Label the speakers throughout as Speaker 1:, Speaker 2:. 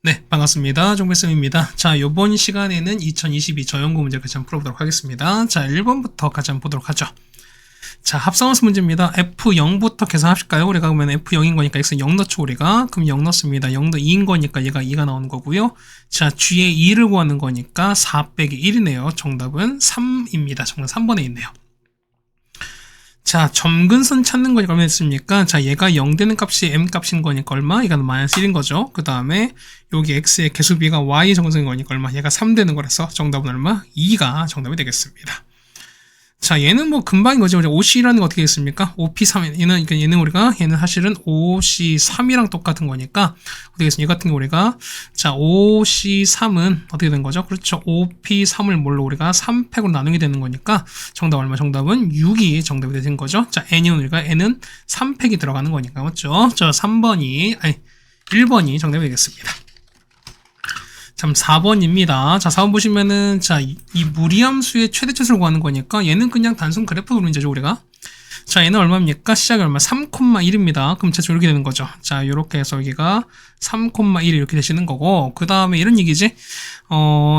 Speaker 1: 네, 반갑습니다. 종배쌤입니다. 자, 요번 시간에는 2022 저연구 문제를 같이 한번 풀어보도록 하겠습니다. 자, 1번부터 같이 한번 보도록 하죠. 자, 합성함수 문제입니다. F0부터 계산합실까요? 우리가 그러면 F0인 거니까 X는 0 넣죠, 우리가. 그럼 0 넣습니다. 0도 2인 거니까 얘가 2가 나오는 거고요. 자, G의 2를 구하는 거니까 4 빼기 1이네요. 정답은 3입니다. 정답 3번에 있네요. 자, 점근선 찾는 거니까 얼마 됐습니까? 자, 얘가 0 되는 값이 m 값인 거니까 얼마? 얘가 마이너스 1인 거죠. 그 다음에 여기 x의 개수비가 y 정근선인 거니까 얼마? 얘가 3 되는 거라서 정답은 얼마? 2가 정답이 되겠습니다. 자, 얘는 뭐 금방인 거죠. OC라는 거 어떻게 됐습니까? OP3, 얘는 사실은 OC3이랑 똑같은 거니까, 어떻게 됐습니까? 이 같은 경우 우리가, 자, OC3은 어떻게 된 거죠? 그렇죠. OP3을 뭘로 우리가 3팩으로 나누게 되는 거니까, 정답 얼마? 정답은 6이 정답이 되는 거죠. 자, N은 3팩이 들어가는 거니까, 맞죠? 자, 1번이 정답이 되겠습니다. 참 4번입니다. 자, 4번 보시면은 자, 이 무리함수의 최대치수를 구하는 거니까 얘는 그냥 단순 그래프 그림자죠, 우리가. 자, 얘는 얼마입니까? 시작이 얼마? 3,1입니다. 그럼 자, 이렇게 되는 거죠. 자, 요렇게 해서 여기가 3,1 이렇게 되시는 거고, 그 다음에 이런 얘기지.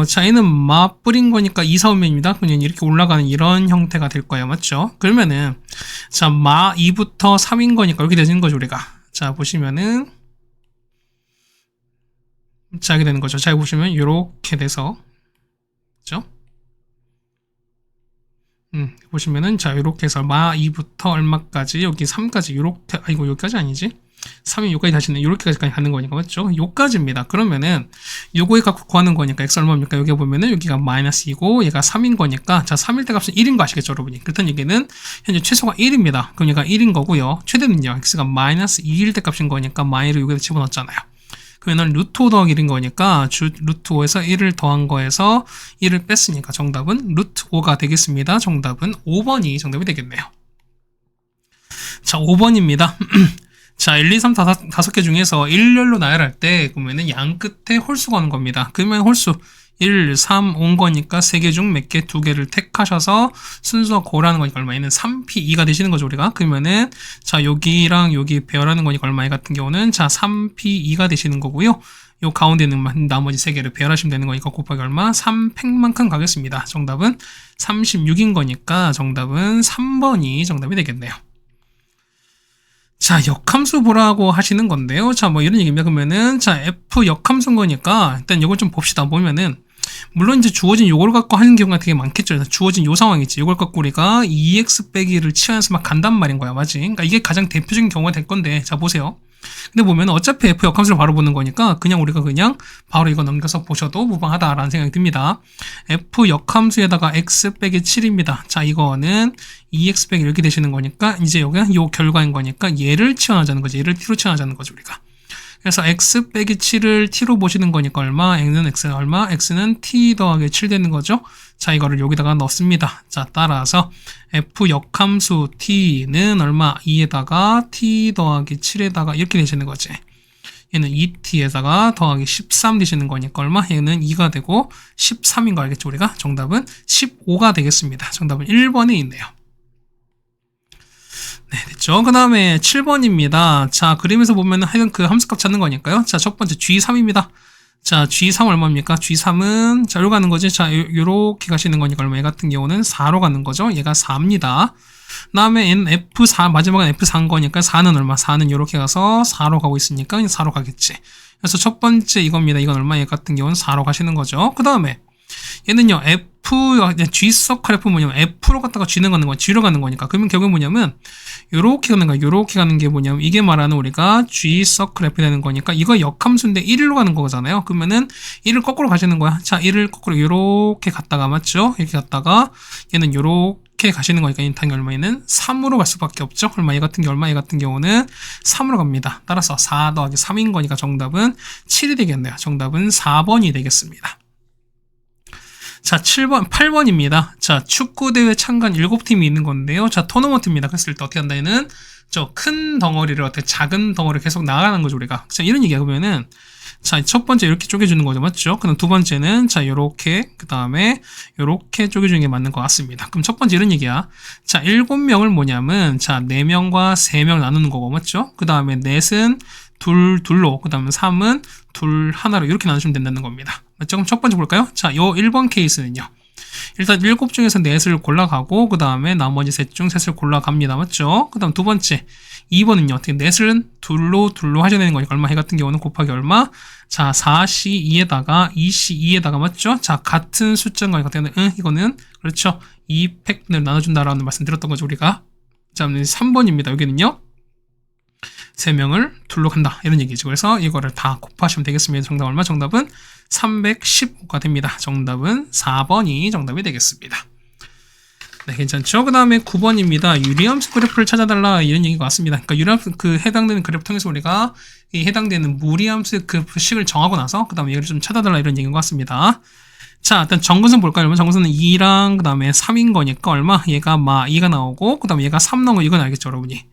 Speaker 1: 자, 얘는 맞뿌린 거니까 2, 4, 5면입니다. 그냥 이렇게 올라가는 이런 형태가 될 거예요. 맞죠? 그러면은, 자, 2부터 3인 거니까 이렇게 되는 거죠, 우리가. 자, 보시면은, 자, 이렇게 되는 거죠. 자, 보시면 이렇게 돼서, 그죠? 보시면은 자, 이렇게 해서 2부터 얼마까지 여기 3까지 이렇게, 아이고 여기까지 아니지? 3이 여기까지 다시는 이렇게까지 가는 거니까, 맞죠? 요까지입니다. 그러면은 요거에 갖고 구하는 거니까 x 얼마입니까? 여기 보면은 여기가 마이너스 2고 얘가 3인 거니까, 자, 3일 때 값은 1인 거 아시겠죠, 여러분이? 그렇다는 얘기는 현재 최소가 1입니다. 그럼 얘가 1인 거고요. 최대는요, x가 마이너스 2일 때 값인 거니까 마이를 여기다 집어넣었잖아요. 그러면 루트 5 더하기 1인 거니까 루트 5에서 1을 더한 거에서 1을 뺐으니까 정답은 루트 5가 되겠습니다. 정답은 5번이 정답이 되겠네요. 자, 5번입니다. 자, 1, 2, 3, 5개 중에서 일렬로 나열할 때 그러면은 양 끝에 홀수가 오는 겁니다. 그러면 홀수 1, 3 온 거니까 3개 중 몇 개? 2개를 택하셔서 순서 고라는 거니까 얼마? 얘는 3P2가 되시는 거죠, 우리가. 그러면은, 자, 여기랑 여기 배열하는 거니까 얼마? 이 같은 경우는, 자, 3P2가 되시는 거고요. 요 가운데 있는 나머지 3개를 배열하시면 되는 거니까 곱하기 얼마? 3팩만큼 가겠습니다. 정답은 36인 거니까 정답은 3번이 정답이 되겠네요. 자, 역함수 보라고 하시는 건데요. 자, 뭐 이런 얘기입니다. 그러면은, 자, F 역함수인 거니까, 일단 이걸 좀 봅시다. 보면은, 물론 이제 주어진 요걸 갖고 하는 경우가 되게 많겠죠. 주어진 요 상황이지. 요걸 갖고 우리가 2x 빼기를 취하면서 막 간단 말인 거야. 맞지? 그러니까 이게 가장 대표적인 경우가 될 건데, 자, 보세요. 근데 보면 어차피 F 역함수를 바로 보는 거니까 그냥 우리가 그냥 바로 이거 넘겨서 보셔도 무방하다라는 생각이 듭니다. F 역함수에다가 x 빼기 7입니다. 자, 이거는 2x 빼기 이렇게 되시는 거니까 이제 여기는 요 결과인 거니까 얘를 치환하자는 거지. 얘를 t로 치환하자는 거죠, 우리가. 그래서 x 빼기 7을 t로 보시는 거니까 얼마? x는 얼마? x는 t 더하기 7 되는 거죠. 자, 이거를 여기다가 넣습니다. 자, 따라서 f 역함수 t는 얼마? 2에다가 t 더하기 7에다가 이렇게 되시는 거지. 얘는 2t에다가 더하기 13 되시는 거니까 얼마? 얘는 2가 되고 13인 거 알겠죠, 우리가? 정답은 15가 되겠습니다. 정답은 1번에 있네요. 네, 됐죠. 그 다음에 7번입니다. 자, 그림에서 보면은 하여간 그 함수값 찾는 거니까요. 자, 첫 번째 G3입니다. 자, G3 얼마입니까? G3은, 자, 여기로 가는 거지. 자, 요렇게 가시는 거니까 얼마? 얘 같은 경우는 4로 가는 거죠. 얘가 4입니다. 그 다음에 얘는 F4, 마지막은 F4인 거니까 4는 얼마? 4는 요렇게 가서 4로 가고 있으니까 4로 가겠지. 그래서 첫 번째 이겁니다. 이건 얼마? 얘 같은 경우는 4로 가시는 거죠. 그 다음에 얘는요, G 서클 F 뭐냐면 F로 갔다가 G는 가는 거야. G로 가는 거니까. 그러면 결국 뭐냐면, 요렇게 가는 거야. 요렇게 가는 게 뭐냐면, 이게 말하는 우리가 G 서클 F 되는 거니까, 이거 역함수인데 1로 가는 거잖아요. 그러면은 1을 거꾸로 가시는 거야. 자, 1을 거꾸로 요렇게 갔다가, 맞죠? 이렇게 갔다가, 얘는 요렇게 가시는 거니까, 당연히 얼마에는 3으로 갈 수밖에 없죠? 얼마, 얘 같은 경우는 3으로 갑니다. 따라서 4 더하기 3인 거니까 정답은 7이 되겠네요. 정답은 4번이 되겠습니다. 자, 8번입니다. 자, 축구대회 참가한 7팀이 있는 건데요. 자, 토너먼트입니다. 그랬을 때 어떻게 한다, 얘는? 저 큰 덩어리를 어떻게 작은 덩어리를 계속 나가는 거죠, 우리가. 자, 이런 얘기야. 그러면은, 자, 첫 번째 이렇게 쪼개주는 거죠. 맞죠? 그럼 두 번째는, 자, 요렇게, 그 다음에, 요렇게 쪼개주는 게 맞는 것 같습니다. 그럼 첫 번째 이런 얘기야. 자, 7명을 뭐냐면, 자, 4명과 3명 나누는 거고, 맞죠? 그 다음에 넷은 둘로, 그 다음에 3은 둘, 하나로 이렇게 나누시면 된다는 겁니다. 맞죠? 그럼 첫 번째 볼까요? 자, 요 1번 케이스는요. 일단 7 중에서 4을 골라가고 그 다음에 나머지 셋 중 3을 골라갑니다. 맞죠? 그 다음 두 번째 2번은요. 어떻게 4은 둘로 하셔야 되는 거니까 얼마 해 같은 경우는 곱하기 얼마? 자, 4C2에다가 2C2에다가 맞죠? 자, 같은 숫자인 거니까 이거는 그렇죠. 2팩을 나눠준다라는 말씀 드렸던 거죠, 우리가. 자, 3번입니다. 여기는요. 3명을 둘로 간다. 이런 얘기죠. 그래서 이거를 다 곱하시면 되겠습니다. 정답 얼마? 정답은 315가 됩니다. 정답은 4번이 정답이 되겠습니다. 네, 괜찮죠? 그 다음에 9번입니다. 유리함수 그래프를 찾아달라. 이런 얘기가 왔습니다. 그러니까 유리함수 해당되는 그래프 통해서 우리가 이 해당되는 무리함수 그래프식을 정하고 나서 그 다음에 얘를 좀 찾아달라. 이런 얘기인 것 같습니다. 자, 일단 정근선 볼까요? 여러분, 정근선은 2랑 그 다음에 3인 거니까 얼마? 얘가 2가 나오고 그 다음에 얘가 3 나온 거 이건 알겠죠, 여러분이?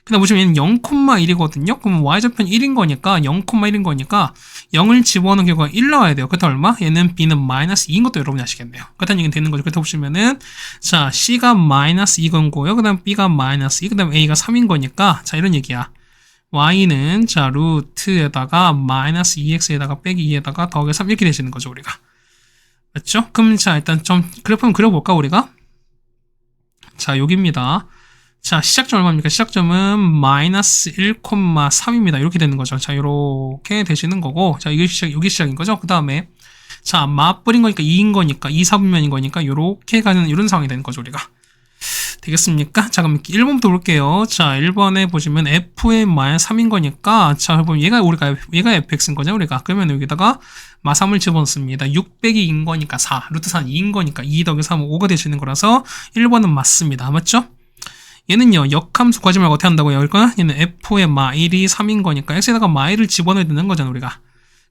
Speaker 1: 그 다음 보시면 얘는 0,1이거든요. 그럼 y좌편 1인 거니까 0,1인 거니까 0을 집어넣은 결과가 1 나와야 돼요. 그렇다 얼마? 얘는 b는 마이너스 2인 것도 여러분이 아시겠네요. 그렇다는 얘기는 되는 거죠. 그렇다 보시면은 자, c가 마이너스 2건 거고요. 그 다음 b가 마이너스 2, 그 다음 a가 3인 거니까 자, 이런 얘기야. y는 자, 루트에다가 마이너스 2x에다가 빼기 2에다가 더하기 3 이렇게 되시는 거죠, 우리가. 맞죠? 그럼 자, 일단 좀 그래프 한번 그려볼까, 우리가? 자, 여기입니다. 자, 시작점 얼마입니까? 시작점은 마이너스 1,3입니다. 이렇게 되는 거죠. 자, 이렇게 되시는 거고, 자, 여기 시작인 거죠. 그 다음에, 자, 맞불인 거니까 2인 거니까, 2, 4분면인 거니까, 이렇게 가는, 이런 상황이 되는 거죠, 우리가. 되겠습니까? 자, 그럼 1번부터 볼게요. 자, 1번에 보시면 f의 마이너스 3인 거니까, 자, 보면 얘가 fx인 거죠, 우리가. 그러면 여기다가 마3을 집어넣습니다. 6 빼기 2인 거니까 4, 루트 4는 2인 거니까 2 더하기 3은 5가 되시는 거라서 1번은 맞습니다. 맞죠? 얘는요, 역함수 구하지 말고 어떻게 한다고요? 그러니까 얘는 f의 마1이 3인 거니까 x에다가 마1을 집어넣어야 되는 거잖아, 우리가.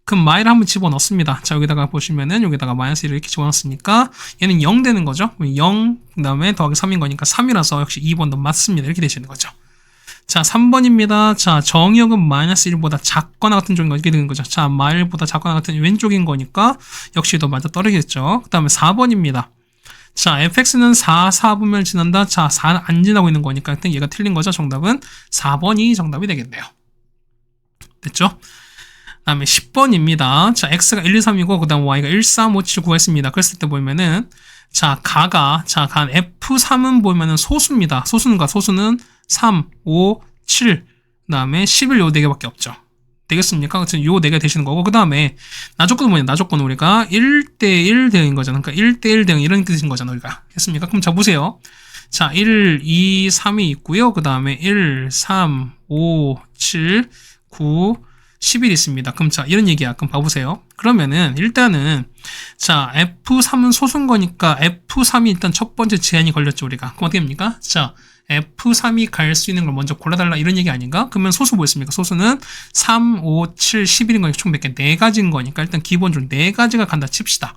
Speaker 1: 그럼 마1을 한번 집어넣습니다. 자, 여기다가 보시면은 여기다가 마이너스 1을 이렇게 집어넣었으니까 얘는 0 되는 거죠. 0, 그 다음에 더하기 3인 거니까 3이라서 역시 2번도 맞습니다. 이렇게 되시는 거죠. 자, 3번입니다. 자, 정의역은 마이너스 1보다 작거나 같은 쪽인 거 이렇게 되는 거죠. 자, 마1보다 작거나 같은 왼쪽인 거니까 역시 더 맞아 떨어지겠죠. 그 다음에 4번입니다. 자, fx는 4분면을 지난다. 자, 4는 안 지나고 있는 거니까 일단 얘가 틀린 거죠. 정답은 4번이 정답이 되겠네요. 됐죠? 그 다음에 10번입니다. 자, x가 1, 2, 3이고 그 다음 y가 1, 3, 5, 7, 9가 있습니다. 그랬을 때 보면은 자, 간 F3은 보면은 소수입니다. 소수는 3, 5, 7, 그 다음에 11 요 4개밖에 없죠. 되겠습니까? 그렇죠. 요 4개 되시는 거고, 그 다음에 나조건은 뭐냐? 나조건은 우리가 1대1 대응인 거잖아. 그러니까 1대1 대응 이런 뜻인 거잖아, 우리가. 했습니까? 그럼 자, 보세요. 자, 1, 2, 3이 있고요. 그 다음에 1, 3, 5, 7, 9, 11 있습니다. 그럼 자, 이런 얘기야. 그럼 봐보세요. 그러면은 일단은 자, F3은 소수인 거니까 F3이 일단 첫 번째 제한이 걸렸죠, 우리가. 그럼 어떻게 됩니까? 자, F3이 갈 수 있는 걸 먼저 골라달라 이런 얘기 아닌가? 그러면 소수 뭐였습니까? 소수는 3, 5, 7, 11인 거니까 총 몇 개? 4가지인 거니까 일단 기본적으로 4가지가 간다 칩시다.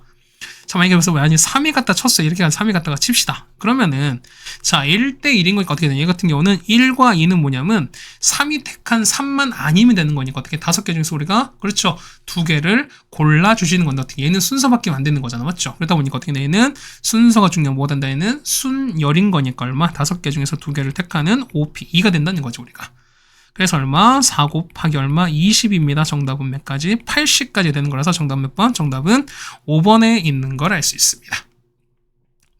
Speaker 1: 자, 만약에 그래서 아니 3이 갔다 쳤어요. 이렇게 한 3이 갔다가 칩시다. 그러면은 자, 1대1인 거니까 어떻게 되냐? 얘 같은 경우는 1과 2는 뭐냐면 3이 택한 3만 아니면 되는 거니까 어떻게 5개 중에서 우리가 그렇죠. 2개를 골라주시는 건데 어떻게 얘는 순서 바뀌면 안 되는 거잖아. 맞죠? 그러다 보니까 어떻게 얘는 순서가 중요한 뭐가 된다? 얘는 순열인 거니까 얼마? 5개 중에서 2개를 택하는 OP2가 된다는 거죠, 우리가. 그래서 얼마? 4 곱하기 얼마? 20입니다. 정답은 몇 가지? 80까지 되는 거라서 정답 몇 번? 정답은 5번에 있는 걸 알 수 있습니다.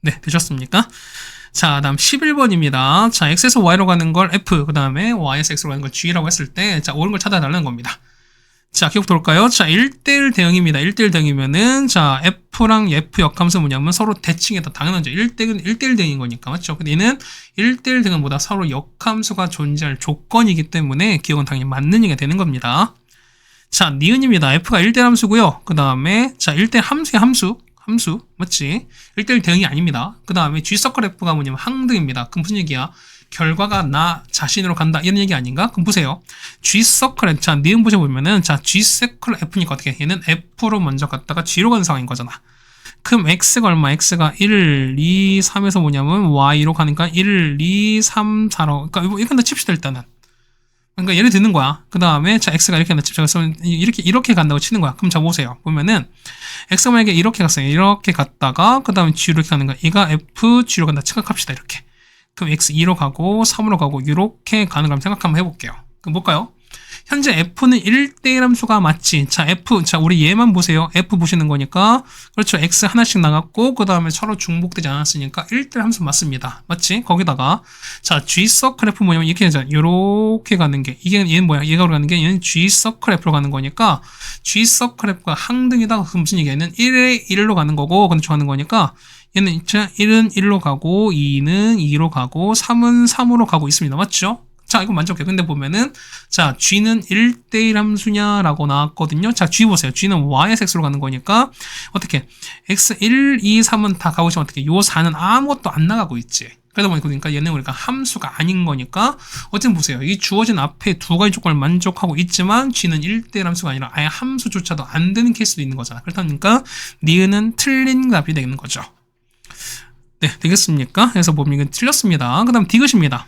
Speaker 1: 네, 되셨습니까? 자, 다음 11번입니다. 자, x에서 y로 가는 걸 f, 그 다음에 y에서 x로 가는 걸 g라고 했을 때, 자, 옳은 걸 찾아달라는 겁니다. 자, 기억부터 볼까요? 자, 1대1 대응입니다. 1대1 대응이면은, 자, F랑 F 역함수 뭐냐면 서로 대칭에다 당연하죠. 1대1 대응인 거니까, 맞죠? 근데 얘는 1대1 대응은 보다 서로 역함수가 존재할 조건이기 때문에 기억은 당연히 맞는 얘기가 되는 겁니다. 자, 니은입니다. F가 1대1 함수고요. 그 다음에, 자, 1대1 함수의 함수, 맞지? 1대1 대응이 아닙니다. 그 다음에 G서클 F가 뭐냐면 항등입니다. 그럼 무슨 얘기야? 결과가 나 자신으로 간다 이런 얘기 아닌가? 그럼 보세요. G서클, 자, 니은 보시면은 자, G서클 F니까 어떻게 해? 얘는 F로 먼저 갔다가 G로 가는 상황인 거잖아. 그럼 X가 얼마? X가 1, 2, 3에서 뭐냐면 Y로 가니까 1, 2, 3, 4로 그러니까 이렇게 다 칩시다 일단은. 그러니까 예를 드는 거야. 그 다음에 자, X가 이렇게 한다 칩시다. 그래서 이렇게 간다고 치는 거야. 그럼 자, 보세요. 보면은 X가 만약에 이렇게 갔어요. 이렇게 갔다가 그 다음에 G로 이렇게 가는 거야. 얘가 F, G로 간다. 생각합시다. 이렇게. 그럼 X2로 가고 3으로 가고 이렇게 가는 걸 생각 한번 해볼게요. 그럼 볼까요? 현재 f는 1대1 함수가 맞지. 자, 자, 우리 얘만 보세요. f 보시는 거니까. 그렇죠. x 하나씩 나갔고, 그 다음에 서로 중복되지 않았으니까 1대1 함수 맞습니다. 맞지? 거기다가, 자, G서클 f 뭐냐면 이렇게 하자. 요렇게 가는 게, 이게, 얘는 뭐야? 얘가 가는 게, 얘는 G서클 f로 가는 거니까, G서클 f가 항등이다. 그럼 무슨 얘기야? 얘는 1에 1로 가는 거고, 근데 좋아하는 거니까, 얘는 1은 1로 가고, 2는 2로 가고, 3은 3으로 가고 있습니다. 맞죠? 자, 이거 만족해. 근데 보면은, 자, G는 1대1 함수냐라고 나왔거든요. 자, G 보세요. G는 Y에서 X로 가는 거니까, 어떻게, X 1, 2, 3은 다 가고 있으면 어떻게, 요 4는 아무것도 안 나가고 있지. 그러다 보니까 얘는 우리가 함수가 아닌 거니까, 어쨌든 보세요. 이 주어진 앞에 두 가지 조건을 만족하고 있지만, G는 1대1 함수가 아니라 아예 함수조차도 안 되는 케이스도 있는 거잖아. 그렇다 보니까, 니은은 틀린 답이 되는 거죠. 네, 되겠습니까? 그래서 보면 이건 틀렸습니다. 그 다음 디귿입니다.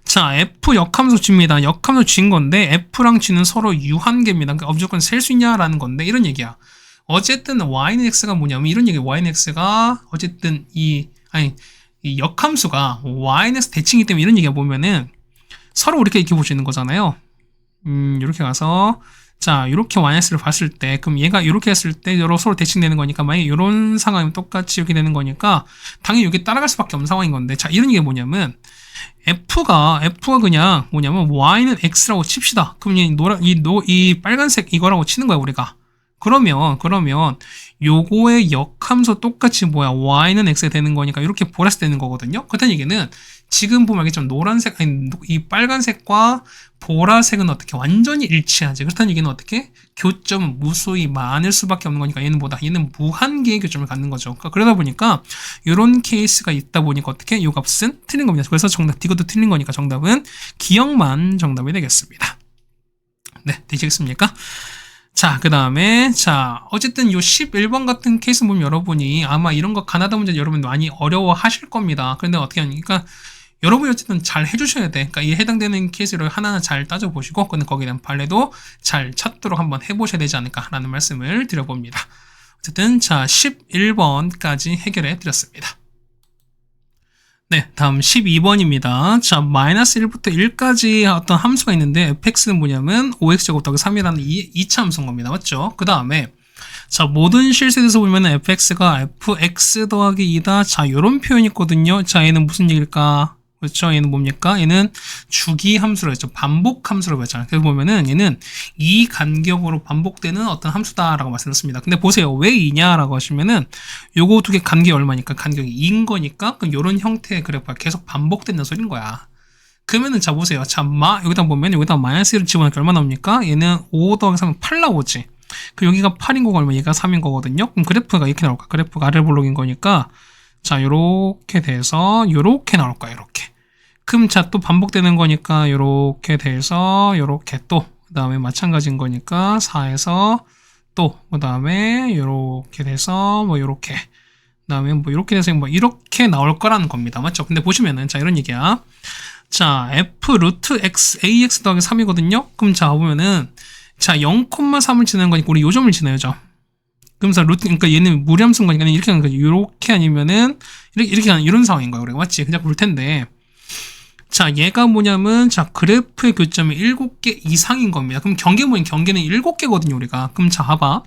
Speaker 1: 자, f 역함수 G입니다. 역함수 G인 건데 f랑 G는 서로 유한계입니다. 그러니까 무조건 셀 수 있냐라는 건데 이런 얘기야. 어쨌든 y는 x가 뭐냐면 이런 얘기. y는 x가 어쨌든 이 역함수가 y는 x 대칭이기 때문에 이런 얘기가 보면은 서로 이렇게 보시는 거잖아요. 이렇게 가서 자, 이렇게 yx를 봤을 때, 그럼 얘가 이렇게 했을 때, 서로 대칭되는 거니까, 만약에 이런 상황이면 똑같이 이렇게 되는 거니까, 당연히 여기 따라갈 수밖에 없는 상황인 건데, 자, 이런 얘기가 뭐냐면, f가 그냥 뭐냐면, y는 x라고 칩시다. 그럼 이 빨간색 이거라고 치는 거야, 우리가. 그러면, 요거의 역함수 똑같이 y는 x가 되는 거니까, 이렇게 보라색 되는 거거든요. 그렇다는 얘기는, 지금 보면 알겠지만 노란색, 이 빨간색과 보라색은 어떻게 완전히 일치하지. 그렇다는 얘기는 어떻게? 교점은 무수히 많을 수밖에 없는 거니까 얘는 무한계의 교점을 갖는 거죠. 그러다 보니까 이런 케이스가 있다 보니까 어떻게? 이 값은 틀린 겁니다. 그래서 정답, 이것도 틀린 거니까 정답은 기억만 정답이 되겠습니다. 네, 되시겠습니까? 자, 그 다음에, 자, 어쨌든 요 11번 같은 케이스 보면 여러분이 아마 이런 거 가나다 문제 여러분 많이 어려워 하실 겁니다. 그런데 어떻게 하니까 여러분이 어쨌든 잘 해주셔야 돼. 그러니까 이 해당되는 케이스를 하나하나 잘 따져보시고, 근데 거기에 대한 판례도 잘 찾도록 한번 해보셔야 되지 않을까라는 말씀을 드려봅니다. 어쨌든, 자, 11번까지 해결해 드렸습니다. 네, 다음 12번입니다. 자, 마이너스 1부터 1까지 어떤 함수가 있는데, fx는 뭐냐면, 5x제곱 더하기 3이라는 2차 함수인 겁니다. 맞죠? 그 다음에, 자, 모든 실수에서 보면 fx가 fx 더하기 2다. 자, 요런 표현이 있거든요. 자, 얘는 무슨 얘기일까? 그렇죠. 얘는 뭡니까? 얘는 주기 함수로 했죠. 반복 함수라고 했잖아요. 그래서 보면은 얘는 이 간격으로 반복되는 어떤 함수다라고 말씀드렸습니다. 근데 보세요. 왜 2냐라고 하시면은 요거 두 개 간격이 얼마니까? 간격이 2인 거니까 그럼 요런 형태의 그래프가 계속 반복된다는 소리인 거야. 그러면은 자 보세요. 자, 여기다 보면 여기다 마이너스 1을 집어넣으니까 얼마 나옵니까? 얘는 5 더하기 3은 8 나오지. 그 여기가 8인 거고 얼마? 얘가 3인 거거든요. 그럼 그래프가 이렇게 나올까? 그래프가 아래 볼록인 거니까 자, 요렇게 돼서 요렇게 나올 거야. 요렇게. 그럼 자, 또 반복되는 거니까 요렇게 돼서 요렇게 또 그 다음에 마찬가지인 거니까 4에서 또 그 다음에 요렇게 돼서 뭐 요렇게 그 다음에 뭐 요렇게 돼서 뭐 이렇게 나올 거라는 겁니다. 맞죠? 근데 보시면은 자, 이런 얘기야. 자, f 루트 x ax 더하기 3이거든요. 그럼 자, 보면은 자, 0,3을 지나는 거니까 우리 요 점을 지나야죠. 그러면서 루트, 그러니까 얘는 무리함수인 거니까 이렇게 하는 거죠. 이렇게 아니면은 이렇게 하는 이런 상황인 거예요. 우리가 맞지? 그냥 볼 텐데. 자, 얘가 뭐냐면 자, 그래프의 교점이 7개 이상인 겁니다. 그럼 경계는 7개거든요, 우리가. 그럼 자, 봐봐.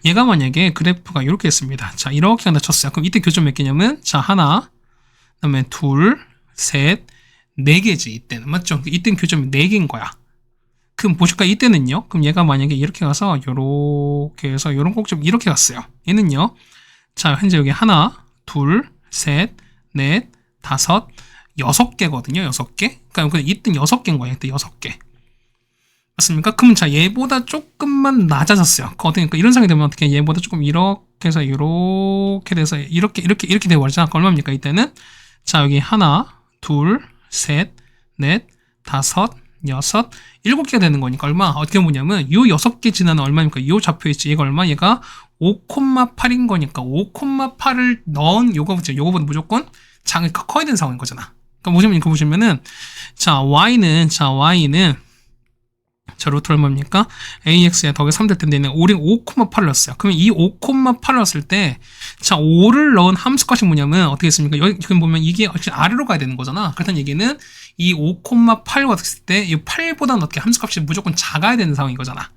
Speaker 1: 얘가 만약에 그래프가 이렇게 했습니다. 자, 이렇게 하나 쳤어요. 그럼 이때 교점 몇 개냐면 자, 하나, 그다음에 둘, 셋, 4개지. 이때는 맞죠? 이때는 교점이 4개인 거야. 그럼 보실까? 이때는요. 그럼 얘가 만약에 이렇게 가서 요렇게 해서 요런 꼭좀 이렇게 갔어요. 얘는요. 자, 현재 여기 하나, 둘, 셋, 넷, 다섯, 6개거든요. 6개. 그러니까 이땐 6개인 거예요. 이때 6개. 맞습니까? 그럼 자, 얘보다 조금만 낮아졌어요. 그러니까 이런 상황이 되면 어떻게 얘보다 조금 이렇게 해서 이렇게 돼서 이렇게 되어버리잖아. 얼마입니까? 이때는 자, 여기 하나, 둘, 셋, 넷, 다섯, 6, 7개가 되는 거니까 얼마? 어떻게 보냐면 요 6개 지나는 얼마입니까? 요 좌표있지. 얘가 얼마? 얘가 5,8인 거니까 5,8을 넣은 요거보다 무조건 장이 커야 되는 상황인 거잖아. 그러니까 보시면은 자, y는 자, 루트 얼마입니까? ax에 더하기 3 될 텐데 얘는 5,8을 넣었어요. 그러면 이 5,8을 넣었을 때 자, 5를 넣은 함수값이 뭐냐면 어떻게 했습니까? 여기 지금 보면 이게 아래로 가야 되는 거잖아. 그렇다는 얘기는 이 5,8과 됐을 때 이 8보다는 어떻게 함수값이 무조건 작아야 되는 상황인 거잖아.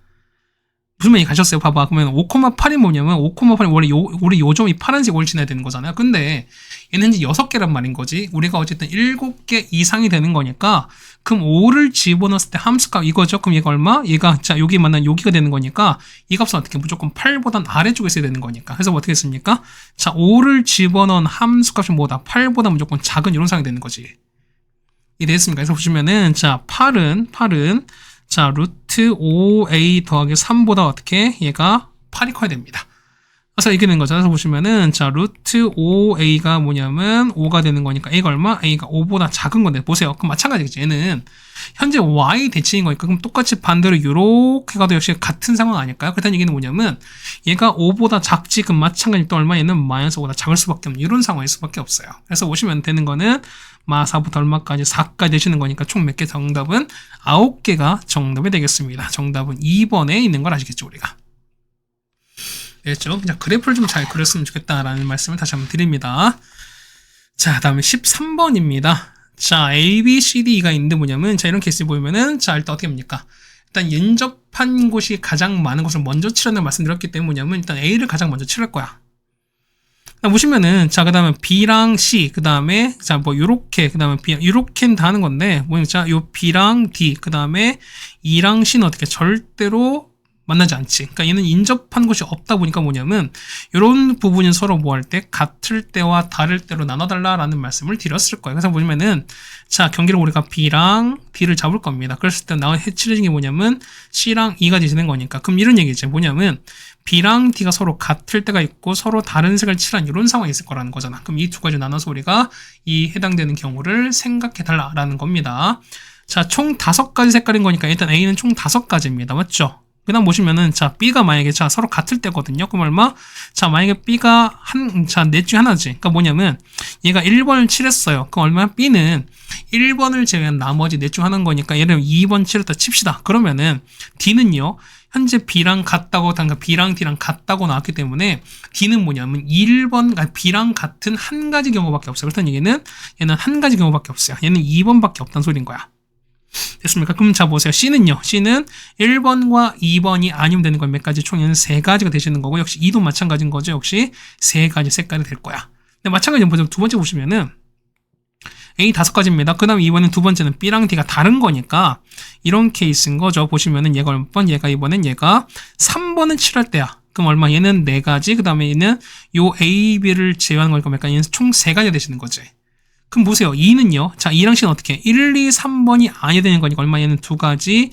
Speaker 1: 무슨 말인지 가셨어요? 봐봐. 그러면 5,8이 뭐냐면 5,8이 원래 우리 요점이 파란색 원을 지나야 되는 거잖아요. 근데 얘는 현재 6개란 말인 거지. 우리가 어쨌든 7개 이상이 되는 거니까 그럼 5를 집어넣었을 때 함수값 이거죠. 그럼 얘가 얼마? 얘가 자 여기 만난 여기가 되는 거니까 이 값은 어떻게 무조건 8보단 아래쪽에 있어야 되는 거니까. 그래서 어떻게 했습니까? 자 5를 집어넣은 함수값이 뭐다? 8보다 무조건 작은 이런 상황이 되는 거지. 이해됐습니까? 그래서 보시면은 자 8은 자 루트 5a 더하기 3보다 어떻게 얘가 8이 커야 됩니다. 그래서 이렇게 되는 거죠. 그래서 보시면은 자 루트 5a가 뭐냐면 5가 되는 거니까 a가 얼마? a가 5보다 작은 건데 보세요. 그럼 마찬가지겠죠. 얘는 현재 y 대칭인 거니까 그럼 똑같이 반대로 이렇게 가도 역시 같은 상황 아닐까요? 그렇다는 얘기는 뭐냐면 얘가 5보다 작지 그럼 마찬가지 또 얼마? 얘는 마이너스 5보다 작을 수밖에 없는 이런 상황일 수밖에 없어요. 그래서 보시면 되는 거는 마 4부터 얼마까지 4까지 되시는 거니까 총 몇 개 정답은 9개가 정답이 되겠습니다. 정답은 2번에 있는 걸 아시겠죠 우리가. 됐죠? 그냥 그래프를 좀 잘 그렸으면 좋겠다라는 말씀을 다시 한번 드립니다. 자, 다음에 13번입니다. 자, A, B, C, D가 있는데 뭐냐면, 자, 이런 케이스 보면은, 자, 일단 어떻게 합니까? 일단 인접한 곳이 가장 많은 것을 먼저 칠한다고 말씀드렸기 때문에 뭐냐면, 일단 A를 가장 먼저 칠할 거야. 보시면은, 자, 그 다음에 B랑 C, 그 다음에, 자, 뭐, 요렇게, 그 다음에 B, 요렇게는 다 하는 건데, 뭐냐, 자, 요 B랑 D, 그 다음에 E랑 C는 어떻게 절대로 만나지 않지. 그러니까 얘는 인접한 곳이 없다 보니까 뭐냐면 이런 부분이 서로 뭐 할 때 같을 때와 다를 때로 나눠달라라는 말씀을 드렸을 거예요. 그래서 보시면은 자 경계를 우리가 B랑 D를 잡을 겁니다. 그랬을 때 나와 해치려진 게 뭐냐면 C랑 E가 되시는 거니까 그럼 이런 얘기죠. 뭐냐면 B랑 D가 서로 같을 때가 있고 서로 다른 색을 칠한 이런 상황이 있을 거라는 거잖아. 그럼 이 두 가지 나눠서 우리가 이 해당되는 경우를 생각해 달라라는 겁니다. 자 총 5가지 색깔인 거니까 일단 A는 총 5가지입니다. 맞죠? 그 다음 보시면은, 자, B가 만약에, 자, 서로 같을 때거든요. 그럼 얼마? 자, 만약에 B가 넷 중에 하나지. 그러니까 뭐냐면, 얘가 1번을 칠했어요. 그럼 얼마? B는 1번을 제외한 나머지 넷 중 하나인 거니까, 예를 들면 2번 칠했다 칩시다. 그러면은, D는요, 현재 B랑 같다고, 그러니까 B랑 D랑 같다고 나왔기 때문에, D는 뭐냐면, 1번, 그러니까 B랑 같은 한 가지 경우밖에 없어요. 그렇다는 얘기는, 얘는 한 가지 경우밖에 없어요. 얘는 2번밖에 없다는 소리인 거야. 됐습니까? 그럼 자 보세요. C는요. C는 1번과 2번이 아니면 되는 건 몇 가지? 총 얘는 3가지가 되시는 거고 역시 2도 마찬가지인 거죠. 역시 3가지 색깔이 될 거야. 근데 마찬가지로 보세요. 두 번째 보시면은 A 5가지입니다. 그 다음 이번엔 두 번째는 B랑 D가 다른 거니까 이런 케이스인 거죠. 보시면은 얘가 몇 번? 얘가 이번엔 얘가 3번은 칠할 때야. 그럼 얼마? 얘는 4가지. 그 다음에 얘는 요 A, B를 제외하는 거니까 몇 가지? 얘는 총 3가지가 되시는 거지. 그럼 보세요. 2는요. 자, 2랑 C는 어떻게? 1, 2, 3번이 아니야 되는 거니까 얼마? 얘는 2가지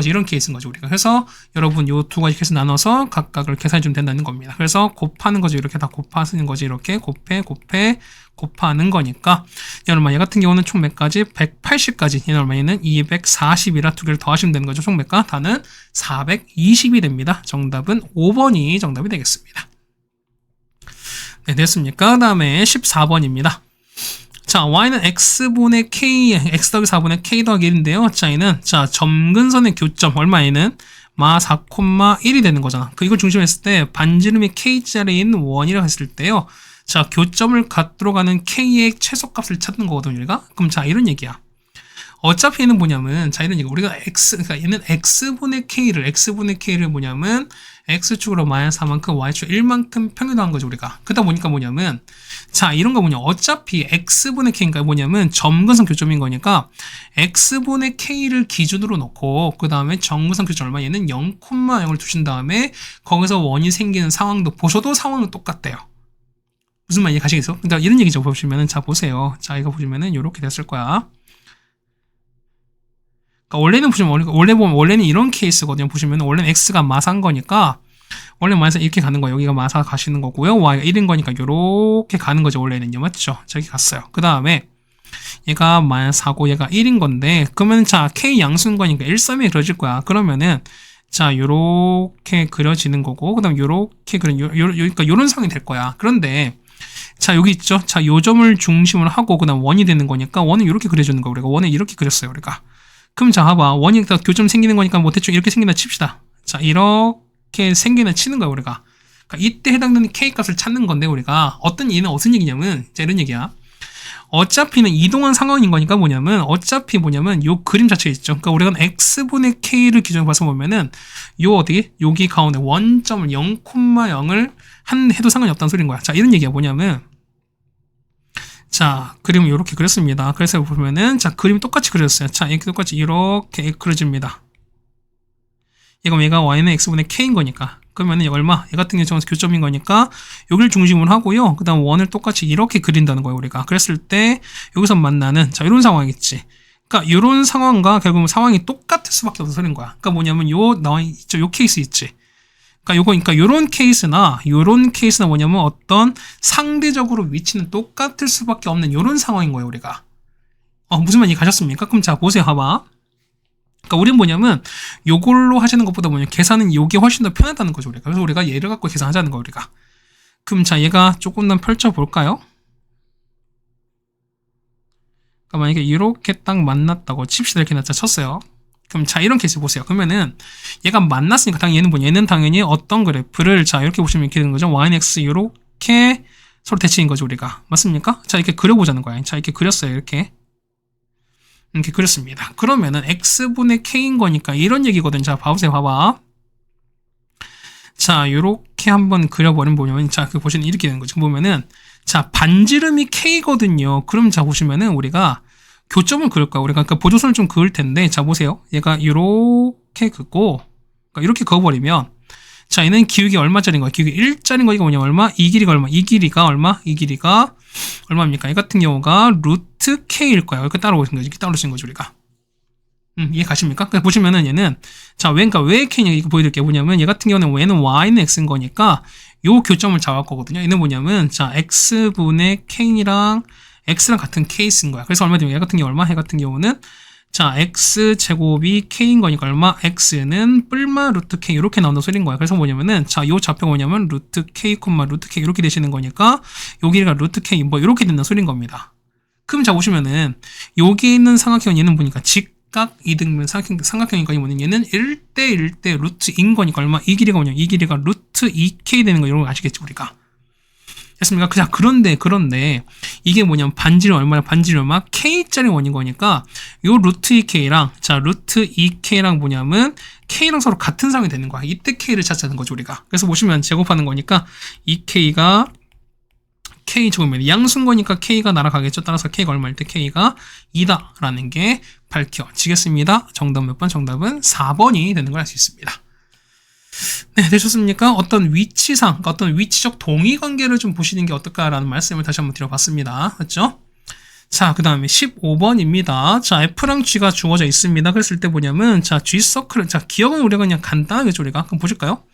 Speaker 1: 이런 케이스인 거죠, 우리가. 그래서 여러분 요 2가지 케이스 나눠서 각각을 계산해 주면 된다는 겁니다. 그래서 곱하는 거죠. 이렇게 다 곱하는 거지. 이렇게 곱하는 거니까. 얘는 얘 같은 경우는 총 몇 가지? 180가지. 얘는 얼마? 얘는 240이라 두 개를 더하시면 되는 거죠. 총 몇 가? 다는 420이 됩니다. 정답은 5번이 정답이 되겠습니다. 네, 됐습니까? 그 다음에 14번입니다. 자, y는 x분의 k, x 더하기 4분의 k 더하기 1인데요. 자, 얘는, 자, 점근선의 교점, 얼마에는? 마 4,1이 되는 거잖아. 이걸 중심으로 했을 때, 반지름이 k짜리인 원이라고 했을 때요. 자, 교점을 갖도록 하는 k의 최소값을 찾는 거거든요, 우리가. 그럼 자, 이런 얘기야. 어차피 얘는 뭐냐면, 자, 이런 얘기. 우리가 그러니까 얘는 x분의 k를 뭐냐면, x축으로 마이너스 4만큼, y축 1만큼 평균화한 거죠, 우리가. 그러다 보니까 뭐냐면, 자, 이런 거 뭐냐. 어차피 x분의 k니까 뭐냐면, 점근선 교점인 거니까, x분의 k를 기준으로 놓고, 그 다음에 점근선 교점 얼마? 얘는 0,0을 두신 다음에, 거기서 원이 생기는 상황도 보셔도 상황은 똑같대요. 무슨 말인지 가시겠어? 그러니까 이런 얘기죠, 보시면은. 자, 보세요. 자, 이거 보시면은, 요렇게 됐을 거야. 그러니까 원래는 보시면 원래는 이런 케이스거든요. 보시면 원래는 x가 마사인 거니까 원래 마이너스 이렇게 가는 거예요. 여기가 마사 가시는 거고요. y가 1인 거니까 이렇게 가는 거죠. 원래는요. 맞죠? 저기 갔어요. 그 다음에 얘가 마이너스 4고 얘가 1인 건데 그러면 자 k 양수인 거니까 1,3이 그려질 거야. 그러면은 자 요렇게 그려지는 거고 그 다음 요렇게 그러니까 요런 상황이 될 거야. 그런데 자 여기 있죠. 자 요 점을 중심으로 하고 그 다음 원이 되는 거니까 원은 이렇게 그려주는 거야. 우리가 원을 이렇게 그렸어요. 우리가. 그럼 자 봐봐. 원이 교점 생기는 거니까 뭐 대충 이렇게 생긴다 칩시다. 자 이렇게 생기는 치는 거야 우리가. 그러니까 이때 해당되는 k 값을 찾는 건데 우리가 어떤 얘는 무슨 얘기냐면 자 이런 얘기야. 어차피는 이동한 상황인 거니까 뭐냐면 어차피 뭐냐면 요 그림 자체에 있죠. 그러니까 우리가 x분의 k를 기준으로 봐서 보면은 요 어디 여기 가운데 원점을 0,0을 한 해도 상관이 없다는 소리인 거야. 자, 이런 얘기가 뭐냐면 자, 그림을 이렇게 그렸습니다. 그래서 보면은 자, 그림이 똑같이 그려졌어요. 자, 이렇게 똑같이 이렇게 그려집니다. 이거 얘가 y는 x분의 k인 거니까. 그러면은 얘 얼마? 얘 같은 경우는 교점인 거니까 여기를 중심으로 하고요. 그 다음 원을 똑같이 이렇게 그린다는 거예요, 우리가. 그랬을 때 여기서 만나는 자, 이런 상황이겠지. 그러니까 이런 상황과 결국은 상황이 똑같을 수밖에 없는 소리인 거야. 그러니까 뭐냐면 요 나와 있죠, 요 케이스 있지. 그러니까 요런 케이스나 뭐냐면 어떤 상대적으로 위치는 똑같을 수밖에 없는 요런 상황인 거예요, 우리가. 무슨 말인지 가셨습니까? 그럼 자, 보세요, 봐봐. 그러니까 우리는 뭐냐면 요걸로 하시는 것보다 뭐냐면 계산은 요게 훨씬 더 편하다는 거죠, 우리가. 그래서 우리가 얘를 갖고 계산하자는 거예요, 우리가. 그럼 자, 얘가 조금 더 펼쳐 볼까요? 그러니까 만약에 이렇게 딱 만났다고 칩시다, 이렇게 놨자 쳤어요. 그럼 자, 이런 케이스 보세요. 그러면은 얘가 만났으니까 당연히 얘는 당연히 어떤 그래프를 자, 이렇게 보시면 이렇게 되는 거죠. y, x 이렇게 서로 대칭인 거죠, 우리가. 맞습니까? 자, 이렇게 그려보자는 거예요. 자, 이렇게 그렸어요, 이렇게 그렸습니다. 그러면은 x분의 k인 거니까 이런 얘기거든요. 자, 봐보세요. 봐봐. 자, 요렇게 한번 그려버리면 뭐냐면 자, 그 보시면 이렇게 되는 거죠. 보면은 자, 반지름이 k거든요. 그럼 자, 보시면은 우리가 교점을 그을 거야. 우리가 그러니까 보조선을 좀 그을 텐데 자, 보세요. 얘가 이렇게 긋고 그러니까 이렇게 그어버리면 자, 얘는 기울기 얼마짜리인 거야? 기울기 1짜리인 거 이거 뭐냐면 얼마? 이 길이가 얼마? 이 길이가 얼마? 이 길이가 얼마입니까? 이 같은 경우가 루트 k일 거야. 이렇게 따라오신 거지. 이렇게 따라오신 거죠, 우리가. 이해 가십니까? 그러니까 보시면은 얘는 자, 그러니까 왜 k냐 이거 보여드릴게요. 뭐냐면 얘 같은 경우는 얘는 y는 x인 거니까 요 교점을 잡을 거거든요. 얘는 뭐냐면 자, x분의 k랑 x랑 같은 케이스인 거야. 그래서 얼마 되면 얘 같은 경우 얼마? 얘 같은 경우는 자, x제곱이 k인 거니까 얼마? x는 뿔마 루트 k 이렇게 나온다는 소리인 거야. 그래서 뭐냐면은 자, 요 좌표가 뭐냐면 루트 k, 루트 k 이렇게 되시는 거니까 여기가 루트 k 뭐 이렇게 된다는 소리인 겁니다. 그럼 자, 보시면은 여기 있는 삼각형 얘는 보니까 직각 이등변 삼각형이니까 뭐냐면 얘는 1대1대 루트인 거니까 얼마? 이 길이가 뭐냐? 이 길이가 루트 2k 되는 거 이런 거 아시겠지, 우리가. 됐습니까? 자, 그런데 이게 뭐냐면 반지름 얼마나? 반지름 얼마? k짜리 원인 거니까 요 루트 2k랑 자, 루트 2k랑 뭐냐면 k랑 서로 같은 상황이 되는 거야. 이때 k를 찾자는 거죠, 우리가. 그래서 보시면 제곱하는 거니까 2k가 k 제곱이면 양수인 거니까 k가 날아가겠죠. 따라서 k가 얼마일 때 k가 2다라는 게 밝혀지겠습니다. 정답 몇 번? 정답은 4번이 되는 걸 알 수 있습니다. 네, 되셨습니까? 어떤 위치상, 그러니까 어떤 위치적 동의관계를 좀 보시는 게 어떨까라는 말씀을 다시 한번 드려봤습니다. 그렇죠? 자, 그 다음에 15번입니다. 자, F랑 G가 주어져 있습니다. 그랬을 때 뭐냐면, 자, G서클, 자, 기억은 우리가 그냥 간단하게 죠, 우리가. 그럼 보실까요?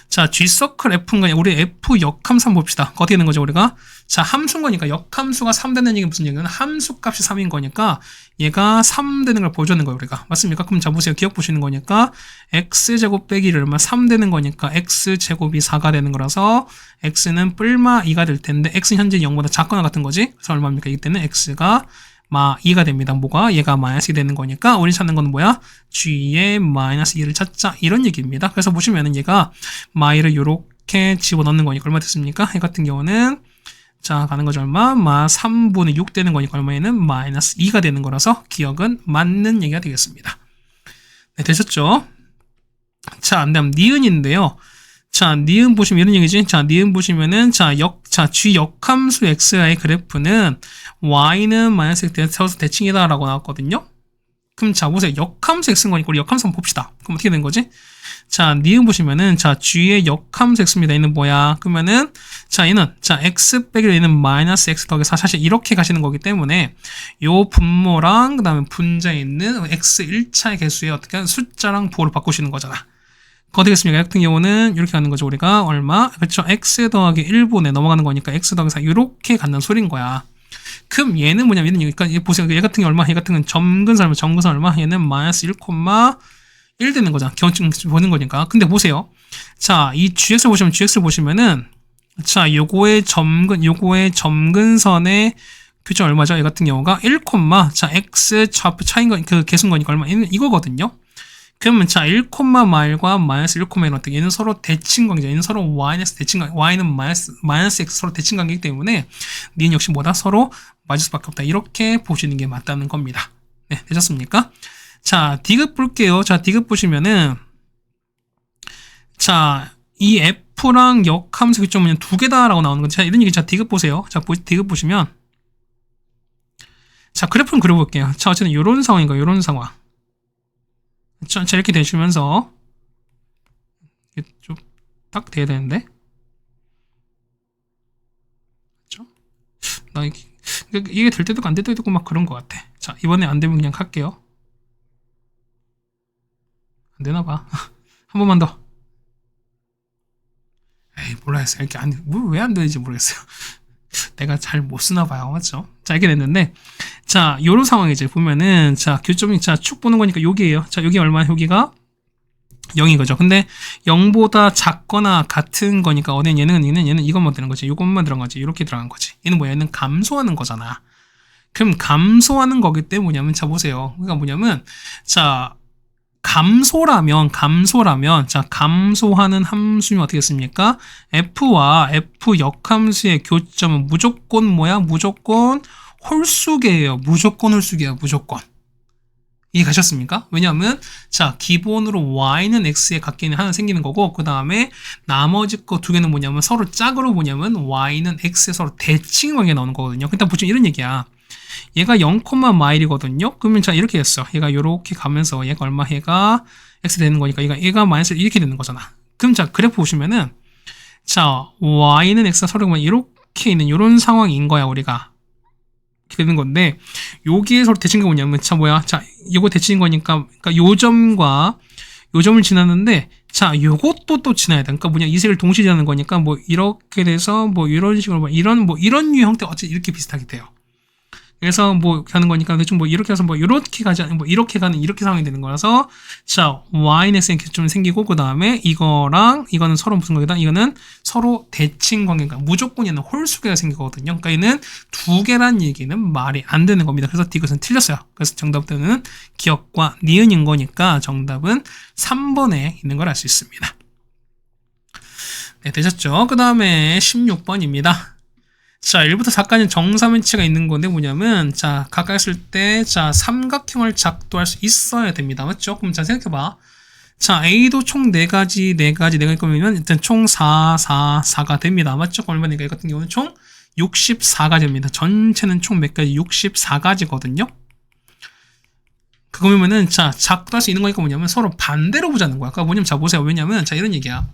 Speaker 1: 자, G서클 F는 우리 F 역함수 한번 봅시다. 어떻게 되는 거죠, 우리가? 자, 함수인 거니까 역함수가 3 되는 얘기는 무슨 얘기는 함수 값이 3인 거니까 얘가 3 되는 걸 보여주는 거예요, 우리가. 맞습니까? 그럼 자, 보세요. 기억 보시는 거니까 x제곱 빼기 얼마 3 되는 거니까 x제곱이 4가 되는 거라서 x는 뿔마 2가 될 텐데 x는 현재 0보다 작거나 같은 거지. 그래서 얼마입니까? 이때는 x가 마 2가 됩니다. 뭐가? 얘가 마이너스 2 되는 거니까 우리 찾는 건 뭐야? g의 마이너스 2를 찾자. 이런 얘기입니다. 그래서 보시면은 얘가 마이를 요렇게 집어넣는 거니까 얼마 됐습니까? 얘 같은 경우는 자, 가는 거죠. 얼마? 마 3분의 6 되는 거니까 얼마에는 마이너스 2가 되는 거라서 기억은 맞는 얘기가 되겠습니다. 네, 되셨죠? 자, 다음 니은인데요. 자, 니은 보시면 이런 얘기지. 자, 니은 보시면은 자, G 역함수 x의 그래프는 y는 마이너스 x 되어서 대칭이다라고 나왔거든요. 그럼 자, 보세요. 역함수 x인 거니까 우리 역함수 한번 봅시다. 그럼 어떻게 된 거지? 자, 니은 보시면은 자, g의 역함수 x입니다. 얘는 뭐야? 그러면은 자, 얘는 자, x 빼기 얘는 마이너스 x 더하기 4 사실 이렇게 가시는 거기 때문에 요 분모랑 그다음에 분자에 있는 x 1차의 개수에 어떻게 하는 숫자랑 부호를 바꾸시는 거잖아. 그거 되겠습니까? 같은 경우는 이렇게 가는 거죠. 우리가 얼마? 그렇죠. x 더하기 1분에 넘어가는 거니까 x 더하기 4 이렇게 갖는 소린 거야. 그럼 얘는 뭐냐면 얘는 그러니까 보세요. 얘 같은 게 얼마? 얘 같은 건 점근선 얼마? 얘는 마이너스 1,1 되는 거잖아. 경증 보는 거니까. 근데 보세요. 자, 이 GX를 보시면은 자, 요거의 점근선의 교점 얼마죠? 얘 같은 경우가 1, 자, x 좌표 차인 거 그 개수인 거니까 얼마? 얘는 이거거든요. 그러면 자, 1, 마일과 마이너스 1, 1 어떻게 얘는 서로 대칭 관계죠. 얘는 서로 y는 대칭 관계, y는 마이너스 x 서로 대칭 관계이기 때문에 니은 역시 뭐다? 서로 맞을 수밖에 없다. 이렇게 보시는 게 맞다는 겁니다. 네, 되셨습니까? 자, 디귿 볼게요. 자, 디귿 보시면은 자, 이 f랑 역함수 교점은 두 개다라고 나오는 건데, 자, 이런 얘기, 자, 디귿 보세요. 자, 디귿 보시면, 자, 그래프는 그려볼게요. 자, 어쨌든 요런 상황인가요? 요런 상황. 자, 이렇게 되시면서, 이게 좀 딱 돼야 되는데. 그렇죠? 나 이게 될 때도 안 될 때도 있고 막 그런 것 같아. 자, 이번에 안 되면 그냥 할게요. 안 되나 봐. 한 번만 더. 에이, 몰라요. 이렇게 왜 안 되는지 모르겠어요. 내가 잘 못 쓰나 봐요. 맞죠? 자, 이렇게 됐는데, 자, 요런 상황이지. 보면은, 자, 교점이, 자, 축 보는 거니까 여기에요. 자, 여기 얼마나 여기가 0인 거죠. 근데 0보다 작거나 같은 거니까, 얘는 이것만 되는 거지. 이것만 들어간 거지. 이렇게 들어간 거지. 얘는 뭐야? 얘는 감소하는 거잖아. 그럼 감소하는 거기 때문에 뭐냐면, 자, 보세요. 그러니까 뭐냐면, 자, 감소라면, 자, 감소하는 함수는 어떻게 씁니까? f와 f 역함수의 교점은 무조건 뭐야? 무조건 홀수계예요. 무조건 홀수계야, 무조건. 이해가셨습니까? 왜냐하면, 자, 기본으로 y는 x에 갖게 하나 생기는 거고, 그 다음에 나머지 거 두 개는 뭐냐면 서로 짝으로 뭐냐면 y는 x에 서로 대칭 관계 나오는 거거든요. 일단 보시면 이런 얘기야. 얘가 0, 마일이거든요. 그러면 자, 이렇게 됐어. 얘가 요렇게 가면서 얘가 얼마? 얘가 x 되는 거니까 얘가 마이너스 이렇게 되는 거잖아. 그럼 자, 그래프 보시면은 자, y는 x가 서로 이렇게 있는 요런 상황인 거야, 우리가. 이렇게 되는 건데, 여기에 서로 대칭이 뭐냐면, 자, 뭐야? 자, 요거 대칭인 거니까, 그러니까 요 점과 요 점을 지났는데, 자, 요것도 또 지나야 돼. 그러니까 뭐냐, 이 색을 동시에 지나는 거니까, 뭐, 이렇게 돼서, 뭐, 이런 식으로, 이런 류 형태, 어쨌든 이렇게 비슷하게 돼요. 그래서 뭐 가는 거니까 대충 뭐 이렇게 해서 뭐 이렇게 가지 않고 뭐 이렇게 가는 이렇게 상황이 되는 거라서 자, y는 x의 교점이 생기고 그 다음에 이거랑 이거는 서로 무슨 관계다? 이거는 서로 대칭 관계가 무조건 얘는 홀수계가 생기거든요. 그러니까 얘는 두 개란 얘기는 말이 안 되는 겁니다. 그래서 디귿은 틀렸어요. 그래서 정답은 기억과 니은인 거니까 정답은 3번에 있는 걸 알 수 있습니다. 네, 되셨죠? 그 다음에 16번입니다. 자, 1부터 4까지는 정사면치가 있는 건데 뭐냐면 자, 가까이 했을 때 자, 삼각형을 작도할 수 있어야 됩니다. 맞죠? 그럼 자, 생각해봐. 자, A도 총 4가지 거면 일단 총 4가 됩니다. 맞죠? 얼마니까 이 같은 경우는 총 64가지입니다. 전체는 총 몇 가지? 64가지거든요. 그거면은 자, 작도할 수 있는 거니까 뭐냐면 서로 반대로 보자는 거야. 그러니까 뭐냐면 자, 보세요. 왜냐면 자, 이런 얘기야.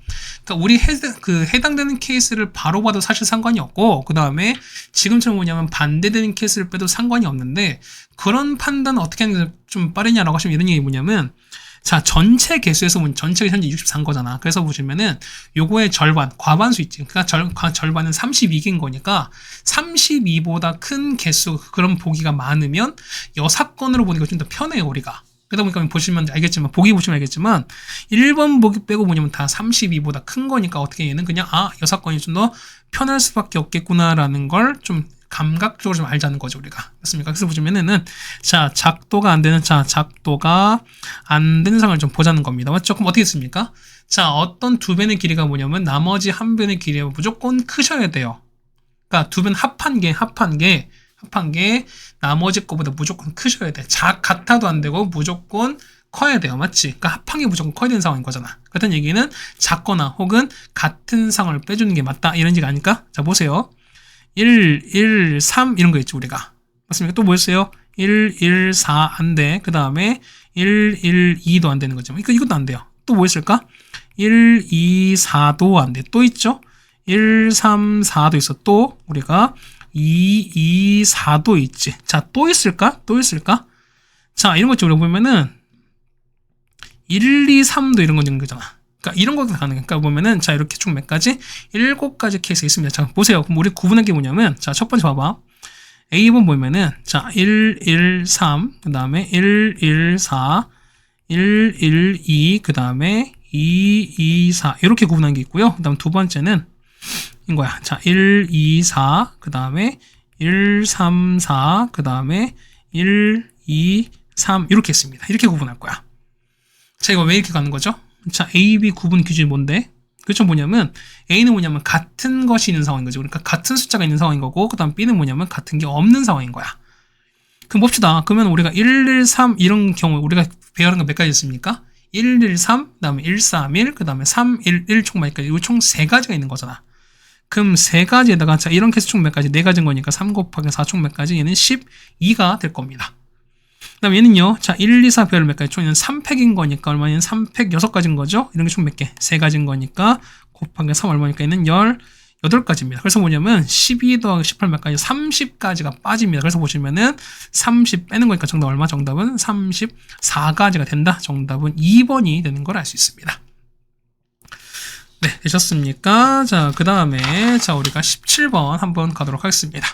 Speaker 1: 그러니까 우리 해당되는 케이스를 바로 봐도 사실 상관이 없고, 그 다음에 지금처럼 뭐냐면 반대되는 케이스를 빼도 상관이 없는데, 그런 판단은 어떻게 하는 게 좀 빠르냐라고 하시면 이런 얘기 뭐냐면 자, 전체 개수에서 보면 전체가 현재 64인 거잖아. 그래서 보시면은 요거의 절반, 과반수 있지. 그러니까 절반은 32개인 거니까 32보다 큰 개수, 그런 보기가 많으면 여사건으로 보니까 좀 더 편해요, 우리가. 그러다 보니까 보시면 알겠지만, 보기 보시면 알겠지만 1번 보기 빼고 뭐냐면 다 32보다 큰 거니까 어떻게 얘는 그냥 여사건이 좀 더 편할 수밖에 없겠구나라는 걸 좀 감각적으로 좀 알자는 거죠, 우리가. 맞습니까? 그래서 보시면은, 자, 작도가 안 되는 상을 좀 보자는 겁니다. 맞죠? 그럼 어떻게 했습니까? 자, 어떤 두 변의 길이가 뭐냐면, 나머지 한 변의 길이가 무조건 크셔야 돼요. 그러니까 두 변 합한 게, 나머지 거보다 무조건 크셔야 돼. 같아도 안 되고, 무조건 커야 돼요. 맞지? 그러니까 합한 게 무조건 커야 되는 상황인 거잖아. 그렇다는 얘기는 작거나 혹은 같은 상을 빼주는 게 맞다. 이런 얘기가 아닐까? 자, 보세요. 1, 1, 3 이런 거 있죠, 우리가. 맞습니까? 또 뭐였어요? 1, 1, 4 안 돼. 그 다음에 1, 1, 2도 안 되는 거죠. 그러니까 이것도 안 돼요. 또 뭐 있을까? 1, 2, 4도 안 돼. 또 있죠? 1, 3, 4도 있어. 또 우리가 2, 2, 4도 있지. 자, 또 있을까? 자, 이런 것 좀 보면은 1, 2, 3도 이런 건 거잖아. 그러니까 이런 것도 가능해. 그러니까 보면은 자, 이렇게 총 몇 가지? 7가지 케이스 있습니다. 자, 보세요. 그럼 우리 구분한 게 뭐냐면 자, 첫 번째 봐봐. A번 보면은 자, 1, 1, 3, 그 다음에 1, 1, 4, 1, 1, 2, 그 다음에 2, 2, 4 이렇게 구분한 게 있고요. 그 다음 두 번째는 이거야. 자, 1, 2, 4, 그 다음에 1, 3, 4, 그 다음에 1, 2, 3 이렇게 했습니다. 이렇게 구분할 거야. 자, 이거 왜 이렇게 가는 거죠? 자, A, B 구분 기준이 뭔데? 그쵸, 뭐냐면 A는 뭐냐면 같은 것이 있는 상황인 거죠. 그러니까 같은 숫자가 있는 상황인 거고, 그 다음 B는 뭐냐면 같은 게 없는 상황인 거야. 그럼 봅시다. 그러면 우리가 113 이런 경우 우리가 배우는 거 몇 가지 있습니까? 113, 그 다음에 131, 그 다음에 311 총 몇 가지? 이 총 3가지가 있는 거잖아. 그럼 3가지에다가 자 이런 개수 총 몇 가지? 4가지인 거니까 3 곱하기 4 총 몇 가지? 얘는 12가 될 겁니다. 그 다음에 얘는요. 자 1, 2, 4 배열 몇 가지? 총 얘는 3팩인 거니까 얼마냐면 3팩 6가지인 거죠. 이런 게 총 몇 개? 3가지인 거니까 곱하기 3 얼마니까 얘는 18가지입니다. 그래서 뭐냐면 12 더하기 18 몇 가지? 30가지가 빠집니다. 그래서 보시면은 30 빼는 거니까 정답 얼마? 정답은 34가지가 된다. 정답은 2번이 되는 걸 알 수 있습니다. 네, 되셨습니까? 자, 그 다음에 자 우리가 17번 한번 가도록 하겠습니다.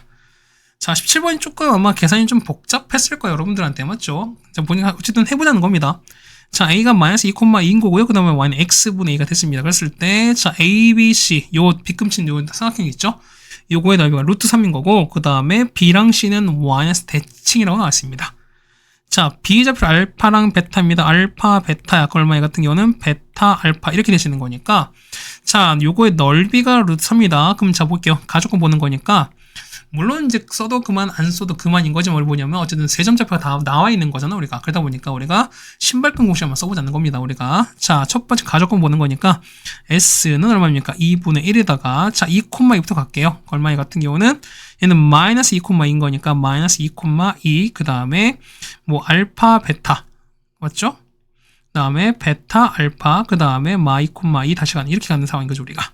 Speaker 1: 자, 17번이 조금 아마 계산이 좀 복잡했을 거예요. 여러분들한테 맞죠? 자, 보니까 어쨌든 해보자는 겁니다. 자, a가 마이너스 2,2인 거고요. 그 다음에 y는 x분의 a가 됐습니다. 그랬을 때, 자, a, b, c, 요 빗금친 요 삼각형이 있죠? 요거의 넓이가 루트 3인 거고, 그 다음에 b랑 c는 y에서 대칭이라고 나왔습니다. 자, b좌표 알파랑 베타입니다. 알파, 베타야. 그 얼마에 같은 경우는 베타, 알파 이렇게 되시는 거니까, 자, 요거의 넓이가 루트 3이다. 그럼 자, 볼게요. 가족권 보는 거니까, 물론 이제 써도 그만 안 써도 그만인 거지 뭘 보냐면 어쨌든 세 점좌표가 다 나와 있는 거잖아 우리가. 그러다 보니까 우리가 신발끈 공식 한번 써보자는 겁니다 우리가. 자, 첫 번째 가족권 보는 거니까 S는 얼마입니까? 2분의 1에다가 자 2,2부터 갈게요. 얼마이 같은 경우는 얘는 마이너스 2,2인 거니까 마이너스 2,2 그 다음에 뭐 알파 베타 맞죠? 그 다음에 베타 알파 그 다음에 마 2,2 다시 가는 이렇게 가는 상황인 거죠 우리가.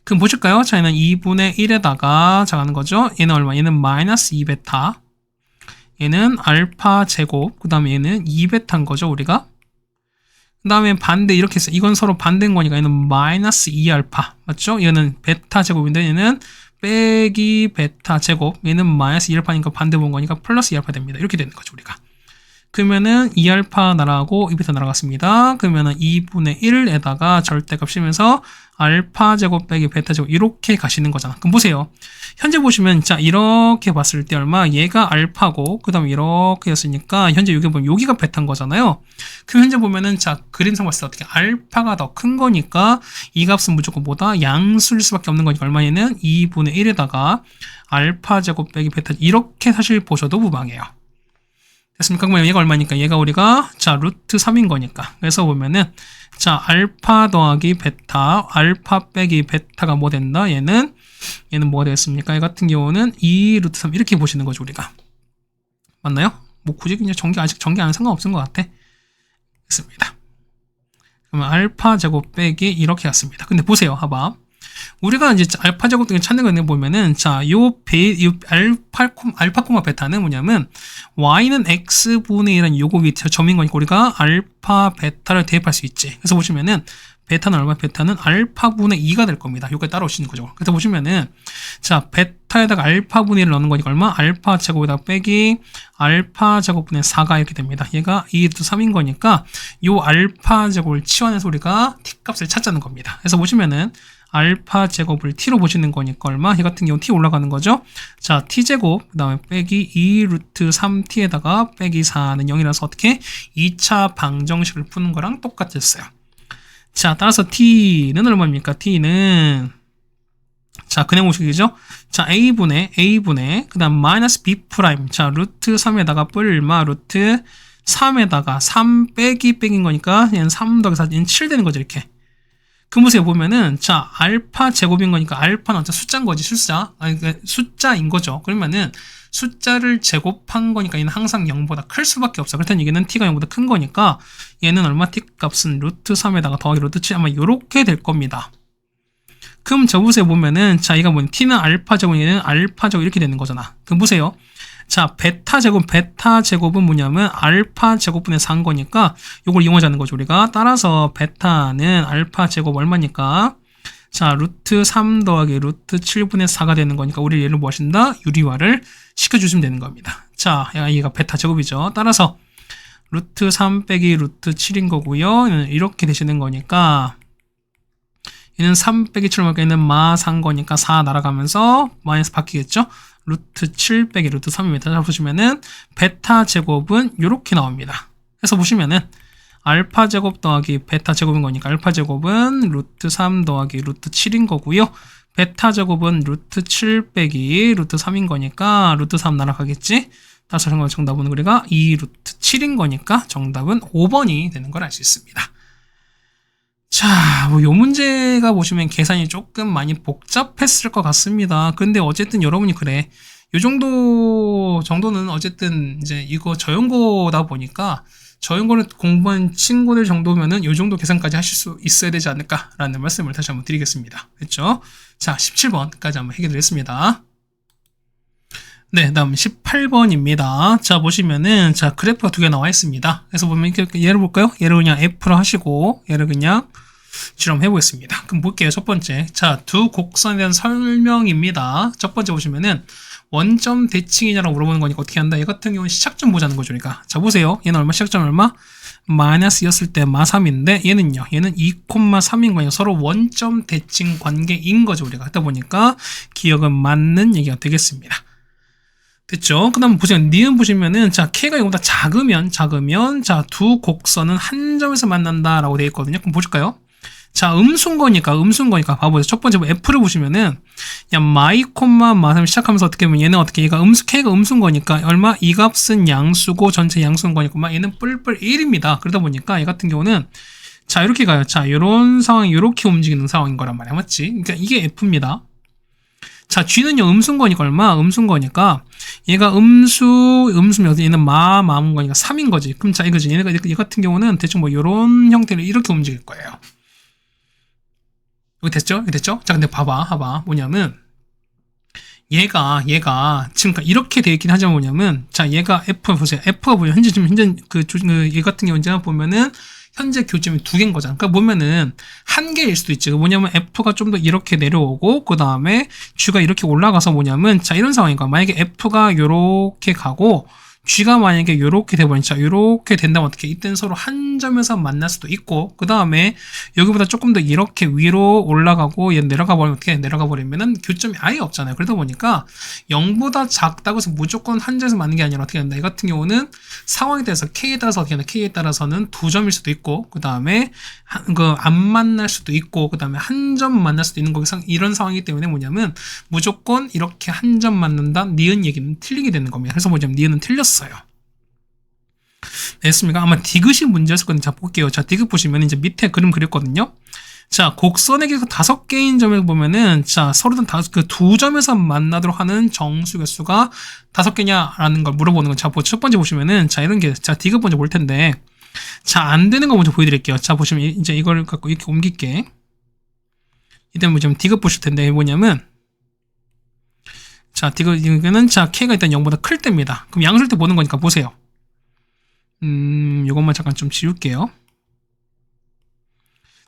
Speaker 1: 그럼 보실까요? 자, 얘는 2분의 1에다가 자 가는 거죠. 얘는 얼마? 얘는 마이너스 2베타. 얘는 알파 제곱. 그 다음에 얘는 2베타인 거죠, 우리가. 그 다음에 반대 이렇게 했어요. 이건 서로 반대인 거니까 얘는 마이너스 2알파. 맞죠? 얘는 베타 제곱인데 얘는 빼기 베타 제곱. 얘는 마이너스 2알파니까 반대 본 거니까 플러스 2알파 됩니다. 이렇게 되는 거죠, 우리가. 그러면은 2알파 날아가고 2베타 날아갔습니다. 그러면은 2분의 1에다가 절대값 씌면서 알파 제곱 빼기 베타 제곱 이렇게 가시는 거잖아. 그럼 보세요. 현재 보시면 자 이렇게 봤을 때 얼마? 얘가 알파고 그 다음에 이렇게 였으니까 현재 여기 보면 여기가 베타인 거잖아요. 그럼 현재 보면은 자 그림상 봤을 때 어떻게 알파가 더 큰 거니까 이 값은 무조건 뭐다? 양수일 수밖에 없는 거니까 얼마에는 2분의 1에다가 알파 제곱 빼기 베타 이렇게 사실 보셔도 무방해요. 됐습니까? 그러면 얘가 얼마니까? 얘가 우리가 자 루트 3인 거니까. 그래서 보면은 자 알파 더하기 베타 알파 빼기 베타가 뭐 된다? 얘는 뭐가 되겠습니까? 얘 같은 경우는 2 루트 3 이렇게 보시는 거죠 우리가. 맞나요? 뭐 굳이 그냥 아직 전개 안 상관없은 것 같아. 됐습니다. 그러면 알파 제곱 빼기 이렇게 갔습니다. 근데 보세요. 봐봐. 우리가 이제 알파 제곱 등을 찾는 거 보면은 자, 요 알파, 베타는 뭐냐면 y는 x분의 1이라는 요거 위에 점인 거니까 우리가 알파 베타를 대입할 수 있지. 그래서 보시면은 베타는 얼마? 베타는 알파분의 2가 될 겁니다. 요거에 따라오시는 거죠. 그래서 보시면은 자, 베타에다가 알파분의 1을 넣는 거니까 얼마? 알파 제곱에다가 빼기 알파 제곱분의 4가 이렇게 됩니다. 얘가 2루트3인 거니까 요 알파 제곱을 치환해서 우리가 t값을 찾자는 겁니다. 그래서 보시면은 알파 제곱을 t로 보시는 거니까 얼마? 얘 같은 경우 t 올라가는 거죠. 자, t제곱 그 다음에 빼기 2 루트 3t에다가 빼기 4는 0이라서 어떻게? 2차 방정식을 푸는 거랑 똑같았어요. 자, 따라서 t는 얼마입니까? t는 자, 그냥 공식이죠. 자, a분의 그 다음 마이너스 b 프라임. 자, 루트 3에다가 뿔마 루트 3에다가 3 빼기인 거니까 얘는 3 더하기 4 얘는 7 되는 거죠, 이렇게. 그 보세요. 보면은 자 알파 제곱인 거니까 알파는 어차피 숫자인 거지 그러니까 숫자인 거죠. 그러면은 숫자를 제곱한 거니까 얘는 항상 0보다 클 수밖에 없어. 그렇다는 얘기는 t가 0보다 큰 거니까 얘는 얼마? t 값은 루트 3에다가 더하기 루트 7 아마 요렇게 될 겁니다. 그럼 저 보세요. 보면은 자 이가 뭐냐? t는 알파 제곱 얘는 알파 제곱 이렇게 되는 거잖아. 그럼 보세요. 자, 베타 제곱은 뭐냐면 알파 제곱분의 4인 거니까 요걸 이용하자는 거죠, 우리가. 따라서 베타는 알파 제곱 얼마니까? 자, 루트 3 더하기 루트 7분의 4가 되는 거니까 우리 얘를 뭐 하신다? 유리화를 시켜주시면 되는 겁니다. 자, 얘가 베타 제곱이죠. 따라서 루트 3 빼기 루트 7인 거고요. 얘는 이렇게 되시는 거니까 얘는 3 빼기 7 말까 얘는 마 3 거니까 4 날아가면서 마이너스 바뀌겠죠? 루트 7 빼기 루트 3입니다. 자, 보시면은 베타 제곱은 이렇게 나옵니다. 그래서 보시면은 알파 제곱 더하기 베타 제곱인 거니까 알파 제곱은 루트 3 더하기 루트 7인 거고요. 베타 제곱은 루트 7 빼기 루트 3인 거니까 루트 3 날아가겠지? 따라서 정답은 우리가 2 루트 7인 거니까 정답은 5번이 되는 걸 알 수 있습니다. 자, 요 문제가 보시면 계산이 조금 많이 복잡했을 것 같습니다. 근데 어쨌든 여러분이 그래. 요 정도는 어쨌든 이제 이거 저연고다 보니까 저연고를 공부한 친구들 정도면은 요 정도 계산까지 하실 수 있어야 되지 않을까라는 말씀을 다시 한번 드리겠습니다. 됐죠? 자, 17번까지 한번 해결을 했습니다. 네, 다음 18번입니다. 자, 보시면은, 자, 그래프가 두 개 나와 있습니다. 그래서 보면, 얘를 볼까요? 얘를 그냥 F로 하시고, 얘를 그냥 G로 한번 해보겠습니다. 그럼 볼게요. 첫 번째. 자, 두 곡선에 대한 설명입니다. 첫 번째 보시면은, 원점 대칭이냐라고 물어보는 거니까 어떻게 한다? 얘 같은 경우는 시작점 보자는 거죠. 그러니까. 자, 보세요. 얘는 얼마? 시작점 얼마? 마이너스였을 때 마3인데, 얘는요. 얘는 2,3인 거예요. 서로 원점 대칭 관계인 거죠. 우리가 하다 보니까 기억은 맞는 얘기가 되겠습니다. 됐죠? 그 다음 보세요. 니은 보시면은, 자, K가 이거보다 작으면, 자, 두 곡선은 한 점에서 만난다라고 되어 있거든요. 그럼 보실까요? 자, 음수인 거니까, 봐보세요. 첫 번째, F를 보시면은, 야, 마이, 마삼 시작하면서 어떻게 보면 얘는 어떻게, K가 음수인 거니까, 얼마? 이 값은 양수고, 전체 양수인 거니까, 얘는 뿔뿔 1입니다. 그러다 보니까, 얘 같은 경우는, 자, 이렇게 가요. 자, 요런 상황, 요렇게 움직이는 상황인 거란 말이야. 맞지? 그러니까 이게 F입니다. 자, G는요, 음수인 거니까 얼마? 음수인 거니까, 얘가 음수면 얘는 마음인 거니까 3인 거지. 그럼 자, 이거지. 얘 같은 경우는 대충 뭐, 요런 형태로 이렇게 움직일 거예요. 여기 됐죠? 자, 근데 봐봐. 뭐냐면, 얘가, 지금 이렇게 되어 있긴 하지만 뭐냐면, 자, 얘가 F, 보세요. F가 보면, 현재 얘 같은 경우 이제 보면은, 현재 교점이 두 개인 거잖아. 그러니까 보면은 한 개일 수도 있지. 뭐냐면 F가 좀 더 이렇게 내려오고 그 다음에 G가 이렇게 올라가서 뭐냐면 자 이런 상황인가. 만약에 F가 요렇게 가고 G가 만약에 요렇게 돼버린 자 요렇게 된다면 어떻게 이때는 서로 한 점에서 만날 수도 있고 그 다음에 여기보다 조금 더 이렇게 위로 올라가고 얘 내려가 버리면 어떻게 내려가 버리면은 교점이 아예 없잖아요. 그러다 보니까 0보다 작다고 해서 무조건 한 점에서 맞는 게 아니라 어떻게 된다. 이 같은 경우는 상황에 따라서 K에 따라서 어떻게 된다. K에 따라서는 두 점일 수도 있고 그 다음에 안 만날 수도 있고 그 다음에 한 점 만날 수도 있는 거기 이런 상황이기 때문에 뭐냐면 무조건 이렇게 한 점 맞는다. 니은 얘기는 틀리게 되는 겁니다. 그래서 뭐냐면 니은은 틀렸어요. 됐습니까? 아마 디귿이 문제였을 건데, 자, 볼게요. 자, 디귿 보시면 이제 밑에 그림 그렸거든요. 자, 곡선의 개수 5개인 점을 보면은, 자, 서로 그 두 점에서 만나도록 하는 정수 개수가 5개냐라는 걸 물어보는 건, 자, 첫 번째 보시면은, 자, 이런 게, 자, 디귿 먼저 볼 텐데, 자, 안 되는 거 먼저 보여드릴게요. 자, 보시면 이제 이걸 갖고 이렇게 옮길게. 이때 뭐냐면 디귿 보실 텐데, 뭐냐면, 자, 디귿은, 자, K가 일단 0보다 클 때입니다. 그럼 양수일 때 보는 거니까 보세요. 요것만 잠깐 좀 지울게요.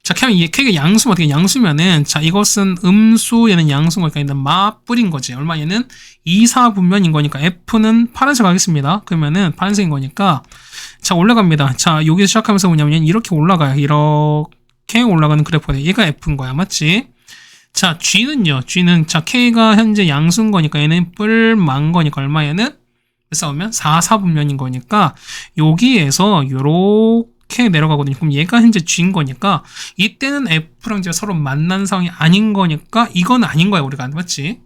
Speaker 1: 자, K가 양수면 어떻게 양수면은, 자, 이것은 음수, 얘는 양수인 거니까 얘는 마뿔인 거지. 얼마 얘는 2, 4 분면인 거니까 F는 파란색 하겠습니다. 그러면은 파란색인 거니까, 자, 올라갑니다. 자, 여기서 시작하면서 뭐냐면 이렇게 올라가요. 이렇게 올라가는 그래프가 얘가 F인 거야. 맞지? 자, G는요. G는, 자, K가 현재 양수인 거니까 얘는 뿔만 거니까 얼마 얘는? 싸우면 4, 4분면인 거니까 여기에서 요렇게 내려가거든요. 그럼 얘가 현재 G인 거니까 이때는 F랑 G가 서로 만난 상황이 아닌 거니까 이건 아닌 거야. 우리가. 맞지?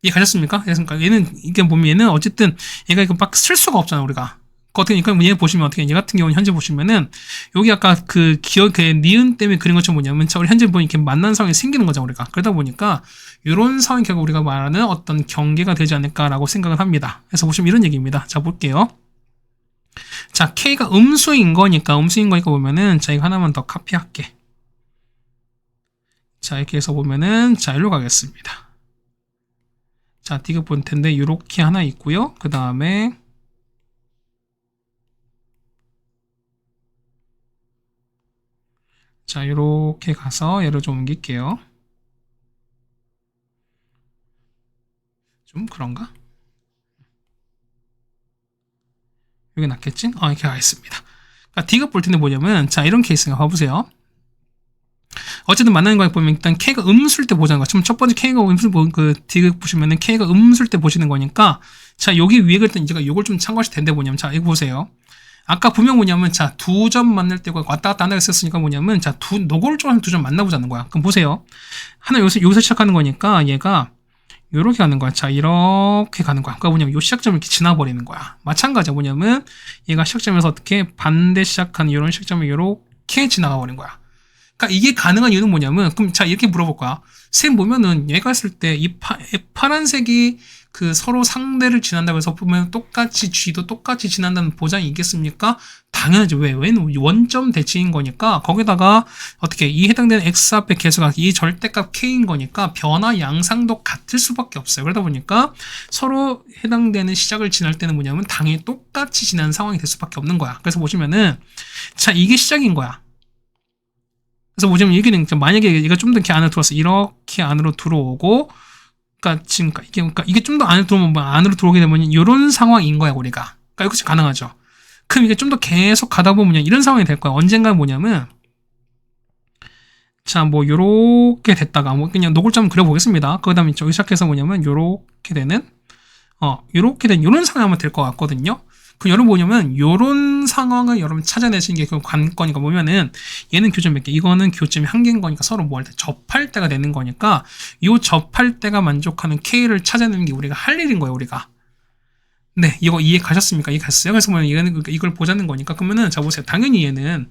Speaker 1: 이해 가셨습니까? 그래서 얘는 이게 보면 얘는 어쨌든 얘가 이거 막 쓸 수가 없잖아. 우리가. 어떻게 그러니까 얘 보시면 어떻게 얘 같은 경우는 현재 보시면은 여기 아까 그 니은 때문에 그린 것처럼 뭐냐면 자 우리 현재 보니 이렇게 만난 상황이 생기는 거죠. 우리가. 그러다 보니까 이런 상황이 결국 우리가 말하는 어떤 경계가 되지 않을까라고 생각을 합니다. 그래서 보시면 이런 얘기입니다. 자, 볼게요. 자, K가 음수인 거니까 보면은 자, 이거 하나만 더 카피할게. 자, 이렇게 해서 보면은 자, 일로 가겠습니다. 자, 디귿 볼 텐데 이렇게 하나 있고요. 그 다음에 자, 이렇게 가서 얘를 좀 옮길게요. 좀 그런가? 여기 낫겠지? 이렇게 가겠습니다. 그러니까 디귿 볼 텐데 뭐냐면, 자, 이런 케이스가 봐보세요. 어쨌든 만나는 거 보면 일단 K가 음수일 때 보자는 거. 지금 첫 번째 K가 음수일 그 디귿 보시면은 K가 음수일 때 보시는 거니까, 자, 여기 위에 그랬더니 제가 이걸 좀 참고하실 텐데 뭐냐면, 자, 이거 보세요. 아까 분명 뭐냐면, 자, 두 점 만날 때가 왔다 갔다 한다고 했었으니까 뭐냐면, 자, 노골적으로 두 점 만나보자는 거야. 그럼 보세요. 하나 여기서 시작하는 거니까 얘가 요렇게 가는 거야. 자, 이렇게 가는 거야. 그러니까 뭐냐면 요 시작점을 이렇게 지나버리는 거야. 마찬가지야. 뭐냐면 얘가 시작점에서 어떻게 반대 시작하는 이런 시작점을 요렇게 지나가 버린 거야. 그러니까 이게 가능한 이유는 뭐냐면, 그럼 자, 이렇게 물어볼 거야. 쌤 보면은 얘가 했을 때 이 파란색이 그 서로 상대를 지난다고 해서 보면 똑같이 G도 똑같이 지난다는 보장이 있겠습니까? 당연하죠. 왜? 왜는 원점 대칭인 거니까 거기다가 어떻게 이 해당되는 X 앞에 계수가 이 절대값 K인 거니까 변화 양상도 같을 수밖에 없어요. 그러다 보니까 서로 해당되는 시작을 지날 때는 뭐냐면 당연히 똑같이 지나는 상황이 될 수밖에 없는 거야. 그래서 보시면은 자, 이게 시작인 거야. 그래서 보시면 여기는 만약에 얘가 좀 더 이렇게 안으로 들어왔어. 이렇게 안으로 들어오고, 그러니까 지금 이게 좀 더 안으로 들어오면 안으로 들어오게 되면 이런 상황인 거야 우리가. 그러니까 이것이 가능하죠. 그럼 이게 좀 더 계속 가다 보면 이런 상황이 될 거야. 언젠가 뭐냐면, 자, 뭐 요렇게 됐다가 뭐 그냥 노골점 그려보겠습니다. 그다음에 저기 시작해서 뭐냐면 요렇게 되는, 요렇게 된 이런 상황이 한번 될 것 같거든요. 그 여러분 뭐냐면 요런 상황을 여러분 찾아내시는 게 그 관건이니까 보면은 얘는 교점 몇 개, 이거는 교점이 한 개인 거니까 서로 뭐 할 때 접할 때가 되는 거니까 요 접할 때가 만족하는 K를 찾아내는 게 우리가 할 일인 거예요, 우리가. 네, 이거 이해 가셨습니까? 이해 갔어요? 그래서 뭐 얘는 이걸 보자는 거니까 그러면은 자 보세요. 당연히 얘는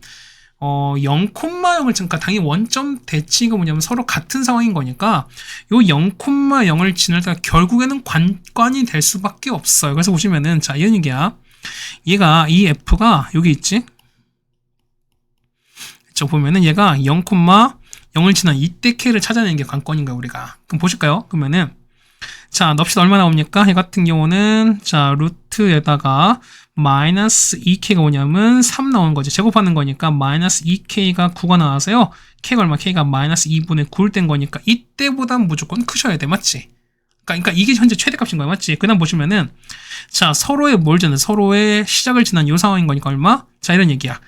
Speaker 1: 0,0을 그러니까 당연히 원점 대칭이 뭐냐면 서로 같은 상황인 거니까 요 0,0을 지날 때가 결국에는 관건이 될 수밖에 없어요. 그래서 보시면은 자, 이런 얘기야. 얘가 이 F가 여기 있지? 저 보면은 얘가 0,0을 지난 이때 K를 찾아내는 게 관건인 거야, 우리가. 그럼 보실까요? 그러면은 자, 넙시다 얼마 나옵니까? 얘 같은 경우는 자, 루트에다가 마이너스 2K가 뭐냐면 3 나오는 거지. 제곱하는 거니까 마이너스 2K가 9가 나와서요. K가 얼마? K가 마이너스 2분의 9를 뗀 거니까 이때보단 무조건 크셔야 돼. 맞지? 그러니까 이게 현재 최대값인 거야. 맞지? 그 다음 보시면은 자, 서로의 뭘 지난 서로의 시작을 지난 이 상황인 거니까 얼마? 자, 이런 얘기야.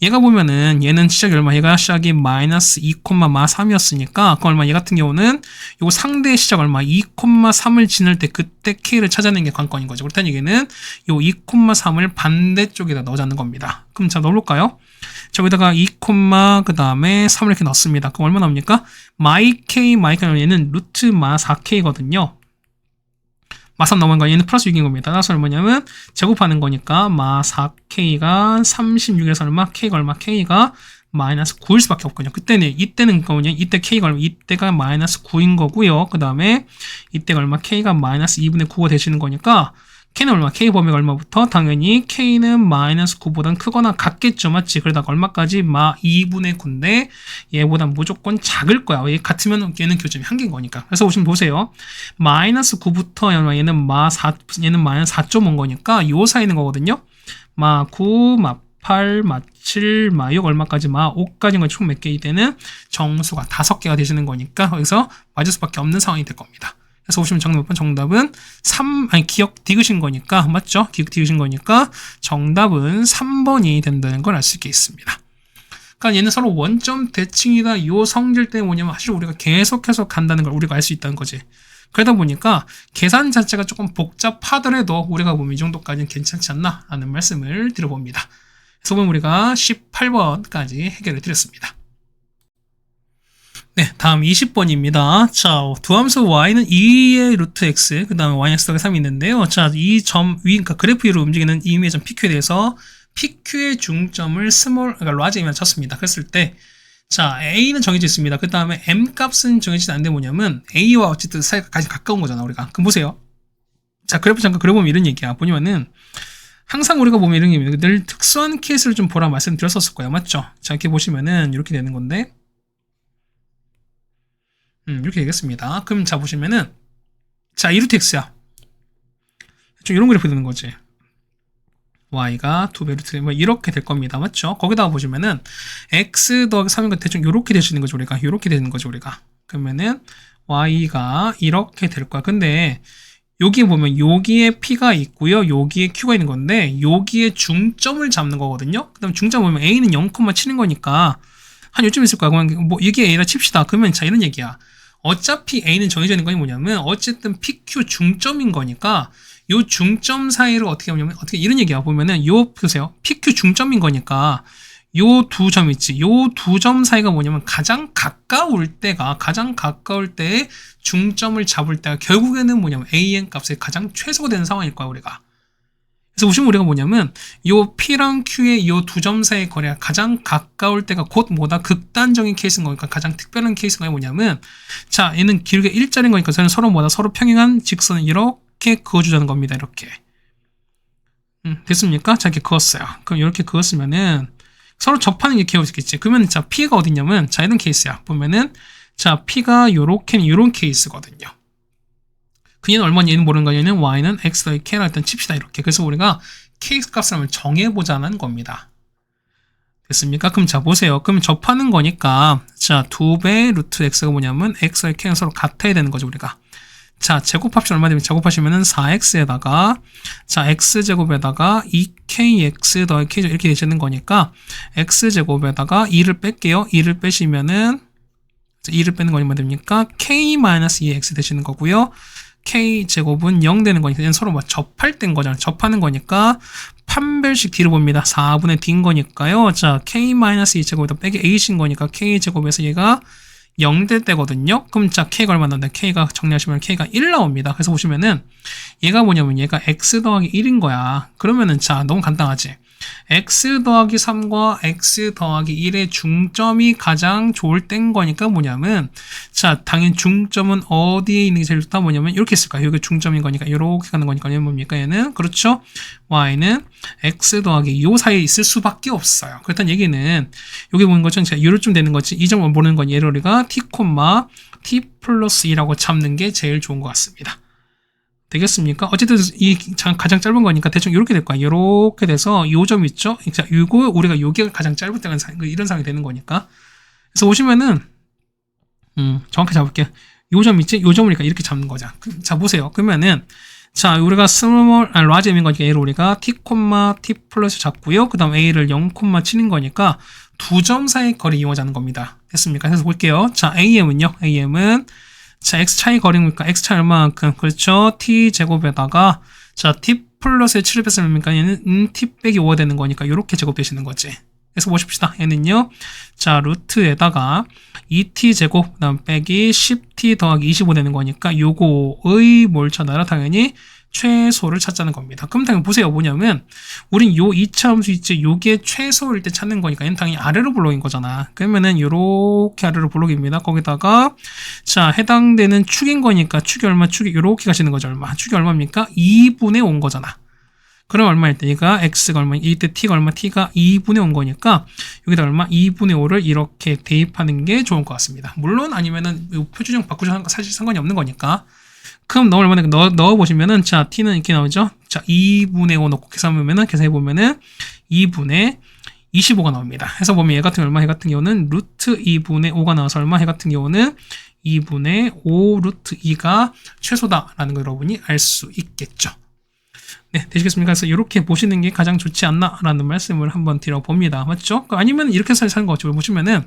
Speaker 1: 얘가 보면은 얘는 시작이 얼마? 얘가 시작이 마이너스 2,3이었으니까 그 얼마? 얘 같은 경우는 요 상대의 시작 얼마? 2,3을 지날 때 그때 K를 찾아내는 게 관건인 거죠. 그렇다는 얘기는 요 2,3을 반대쪽에다 넣어자는 겁니다. 그럼 자, 넣어볼까요? 저기다가 2, 그 다음에 3을 이렇게 넣습니다. 그럼 얼마 나옵니까? 마이K 얘는 루트 마 4K거든요. 마3 넘어간 거 얘는 플러스 6인 겁니다. 따라서 얼마냐면 제곱하는 거니까 마 4K가 36에서 얼마? K가 얼마? K가 마이너스 9일 수밖에 없거든요. 이때는 뭐냐? 이때 K가 얼마? 이때가 마이너스 9인 거고요. 그 다음에 이때가 얼마? K가 마이너스 2분의 9가 되시는 거니까 K는 얼마? K 범위가 얼마부터? 당연히 K는 마이너스 9보단 크거나 같겠죠. 맞지? 그러다가 얼마까지? 마 2분의 9인데 얘보다 무조건 작을 거야. 얘 같으면 얘는 교점이 한 개인 거니까. 그래서 보세요. 마이너스 9부터 얘는 마 4, 얘는 마이너스 4.5인 거니까 요 사이에 있는 거거든요. 마 9, 마 8, 마 7, 마 6 얼마까지? 마 5까지인 총 몇 개이 되는 정수가 5개가 되시는 거니까 거기서 맞을 수밖에 없는 상황이 될 겁니다. 그래서 보시면 정답은 3, 기억 디귿인 거니까, 맞죠? 기억 디귿인 거니까 정답은 3번이 된다는 걸 알 수 있겠습니다. 그러니까 얘는 서로 원점 대칭이다. 요 성질 때문에 뭐냐면 사실 우리가 계속해서 간다는 걸 우리가 알 수 있다는 거지. 그러다 보니까 계산 자체가 조금 복잡하더라도 우리가 보면 이 정도까지는 괜찮지 않나 하는 말씀을 드려봅니다. 그래서 보면 우리가 18번까지 해결을 드렸습니다. 네, 다음 20번입니다. 자, 두 함수 y는 2의 루트 x, 그 다음에 yx 더하기 3이 있는데요. 자, 이 점 위, 그러니까 그래프 위로 움직이는 이 임의 점 PQ에 대해서 PQ의 중점을 그러니까 라지에만 쳤습니다. 그랬을 때, 자, A는 정해져 있습니다. 그 다음에 M 값은 정해지지 않는데 뭐냐면, A와 어쨌든 사이가 가까운 거잖아, 우리가. 그럼 보세요. 자, 그래프 잠깐 그려보면 이런 얘기야. 보면은, 항상 우리가 보면 이런 얘기입니다. 늘 특수한 케이스를 좀 보라 말씀드렸었을 거예요. 맞죠? 자, 이렇게 보시면은 이렇게 되는 건데, 이렇게 되겠습니다. 그럼 자 보시면은 자 2루트 x야. 좀 이런 그래프 되는 거지. y가 2배 루트 뭐 이렇게 될 겁니다. 맞죠? 거기다가 보시면은 x 더하기 3인 대충 이렇게 되시는 거죠. 우리가 이렇게 되는 거죠. 우리가 그러면은 y가 이렇게 될 거야. 근데 여기에 보면 여기에 p가 있고요. 여기에 q가 있는 건데 여기에 중점을 잡는 거거든요. 그 다음 중점 보면 a는 0,7인 거니까 한 요쯤 있을 거야. 그냥 뭐 이게 a라 칩시다. 그러면 자 이런 얘기야. 어차피 A는 정해져 있는 건 뭐냐면 어쨌든 PQ 중점인 거니까 요 중점 사이를 어떻게 하냐면 어떻게 이런 얘기야 보면은 요 보세요. PQ 중점인 거니까 요 두 점 있지. 요 두 점 사이가 뭐냐면 가장 가까울 때의 중점을 잡을 때가 결국에는 뭐냐면 AN 값의 가장 최소가 되는 상황일 거야 우리가. 그래서 보시면 우리가 뭐냐면 요 P랑 Q의 요 두 점 사이의 거리가 가장 가까울 때가 곧 뭐다 극단적인 케이스인 거니까 가장 특별한 케이스가 뭐냐면 자 얘는 길게 일자리인 거니까 저는 서로 뭐다 서로 평행한 직선을 이렇게 그어주자는 겁니다. 이렇게 됐습니까? 자 이렇게 그었어요. 그럼 이렇게 그었으면은 서로 접하는 게 기억이겠지. 그러면 자 P가 어디냐면 자 이런 케이스야. 보면은 자 P가 요런 케이스거든요. 그얘는 얼마나 얘는 모르는 거야. 얘는 y는 x 더하기 k라 일단 칩시다. 이렇게. 그래서 우리가 k 값을 한번 정해보자는 겁니다. 됐습니까? 그럼 자 보세요. 그럼 접하는 거니까 자 2배 루트 x가 뭐냐면 x 더하기 k랑 서로 같아야 되는 거죠. 우리가. 자 제곱합시면 얼마 되면 제곱하시면은 4x에다가 자 x제곱에다가 2kx 더하기 k 이렇게 되시는 거니까 x제곱에다가 2를 뺄게요. 2를 빼시면은 2를 빼는 거 얼마 됩니까? k-2x 되시는 거고요. k제곱은 0 되는 거니까 얘는 서로 뭐 접할 때인 거잖아요. 접하는 거니까 판별식 뒤로 봅니다. 4분의 d인 거니까요. 자 k-2제곱에다 빼기 a신 거니까 k제곱에서 얘가 0 될 때거든요. 그럼 자 k가 얼마 나온다? k가 정리하시면 k가 1 나옵니다. 그래서 보시면은 얘가 뭐냐면 얘가 x 더하기 1인 거야. 그러면은 자 너무 간단하지. x 더하기 3과 x 더하기 1의 중점이 가장 좋을 때인 거니까 뭐냐면 자 당연히 중점은 어디에 있는 게 제일 좋다 뭐냐면 이렇게 있을까요? 여기 중점인 거니까 이렇게 가는 거니까 얘는 뭡니까? 얘는 그렇죠? y는 x 더하기 요 사이에 있을 수밖에 없어요. 그렇다는 얘기는 여기 보는 것처럼 제가 요럴 좀 되는 거지 이 점을 모르는 건 얘를 우리가 t, t 플러스 2라고 잡는 게 제일 좋은 것 같습니다. 되겠습니까? 어쨌든 이 가장 짧은 거니까 대충 이렇게 될 거야. 이렇게 돼서 요 점 있죠? 자, 요거 우리가 요게 가장 짧을 때가 이런 상황이 되는 거니까. 그래서 보시면은 정확히 잡을게요. 요 점 있지? 요 점을 이렇게 잡는 거죠. 자, 보세요. 그러면은 자, 우리가 large m인 거니까 얘를 우리가 t, t 플러스 잡고요. 그다음 a를 0,7인 거니까 두 점 사이 거리 이용하자는 겁니다. 됐습니까? 그래서 볼게요. 자, am은요. am은 자, x 차이 거리니까 x 차이 얼마만큼? 그렇죠. t 제곱에다가 자, t 플러스에 7을 뺐으면 뭡니까? 얘는 t 빼기 5가 되는 거니까 이렇게 제곱되시는 거지. 그래서 보십시다. 얘는요. 자, 루트에다가 2t 제곱 그다음 빼기 10t 더하기 25 되는 거니까 요거의 뭘 찾아라? 당연히 최소를 찾자는 겁니다. 그럼 당연히 보세요. 뭐냐면 우린 요 2차 함수 있지 요게 최소일 때 찾는 거니까 얘는 당연히 아래로 블록인 거잖아. 그러면은 요렇게 아래로 블록입니다. 거기다가 자 해당되는 축인 거니까 축이 얼마? 축이 요렇게 가시는 거죠. 얼마? 축이 얼마입니까? 2분의 5인 거잖아. 그럼 얼마일 때 얘가 x가 얼마? 이때 t가 얼마? t가 2분의 5인 거니까 여기다 얼마? 2분의 5를 이렇게 대입하는 게 좋을 것 같습니다. 물론 아니면은 표준형 바꾸셔도 사실 상관이 없는 거니까 그럼 넣어보시면은, 자, t는 이렇게 나오죠? 자, 2분의 5 넣고 계산해보면은, 2분의 25가 나옵니다. 해서 보면 얘 같은 경우 얘 같은 경우는 루트 2분의 5가 나와서 얼마? 얘 같은 경우는 2분의 5 루트 2가 최소다라는 걸 여러분이 알 수 있겠죠. 네, 되시겠습니까? 그래서 이렇게 보시는 게 가장 좋지 않나라는 말씀을 한번 드려봅니다. 맞죠? 아니면 이렇게 해서 사는 거죠. 보시면은,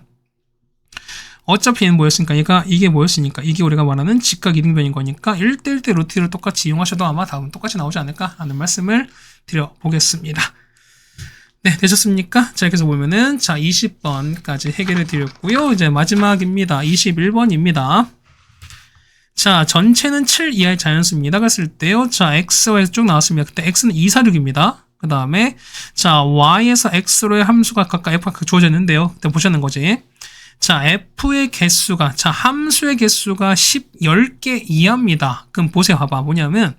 Speaker 1: 어차피 얘는 뭐였으니까 이게 뭐였으니까 이게 우리가 말하는 직각 이등변인 거니까 1대1대 루트를 똑같이 이용하셔도 아마 답은 똑같이 나오지 않을까 하는 말씀을 드려보겠습니다. 네, 되셨습니까? 자, 이렇게 해서 보면은 자 20번까지 해결해 드렸고요. 이제 마지막입니다. 21번입니다. 자, 전체는 7 이하의 자연수입니다. 그랬을 때요. 자, x에서 쭉 나왔습니다. 그때 x는 246입니다. 그 다음에 자 y에서 x로의 함수가 각각 f가 주어져 있는데요. 그때 보시는 거지. 자, f의 개수가, 자, 함수의 개수가 10개 이하입니다. 그럼 보세요. 봐봐. 뭐냐면,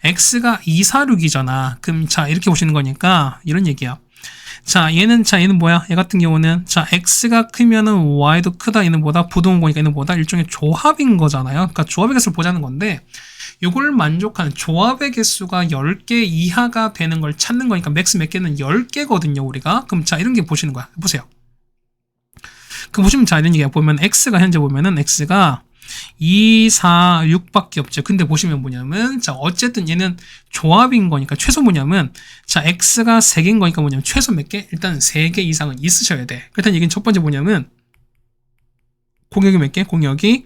Speaker 1: x가 246이잖아. 그럼, 자, 이렇게 보시는 거니까, 이런 얘기야. 자, 얘는 뭐야? 얘 같은 경우는, 자, x가 크면은 y도 크다. 얘는 뭐다? 부동한 거니까 얘는 뭐다? 일종의 조합인 거잖아요. 그러니까 조합의 개수를 보자는 건데, 이걸 만족하는 조합의 개수가 10개 이하가 되는 걸 찾는 거니까, 맥스 몇 개는 10개거든요, 우리가. 그럼, 자, 이런 게 보시는 거야. 보세요. 그 보시면 자 이런 얘기야. 보면 x가 현재 보면은 x가 2, 4, 6밖에 없죠. 근데 보시면 뭐냐면 자 어쨌든 얘는 조합인 거니까 최소 뭐냐면 자 x가 3개인 거니까 뭐냐면 최소 몇 개? 일단 3개 이상은 있으셔야 돼. 그렇다는 얘기는 첫 번째 뭐냐면 공역이 몇 개? 공역이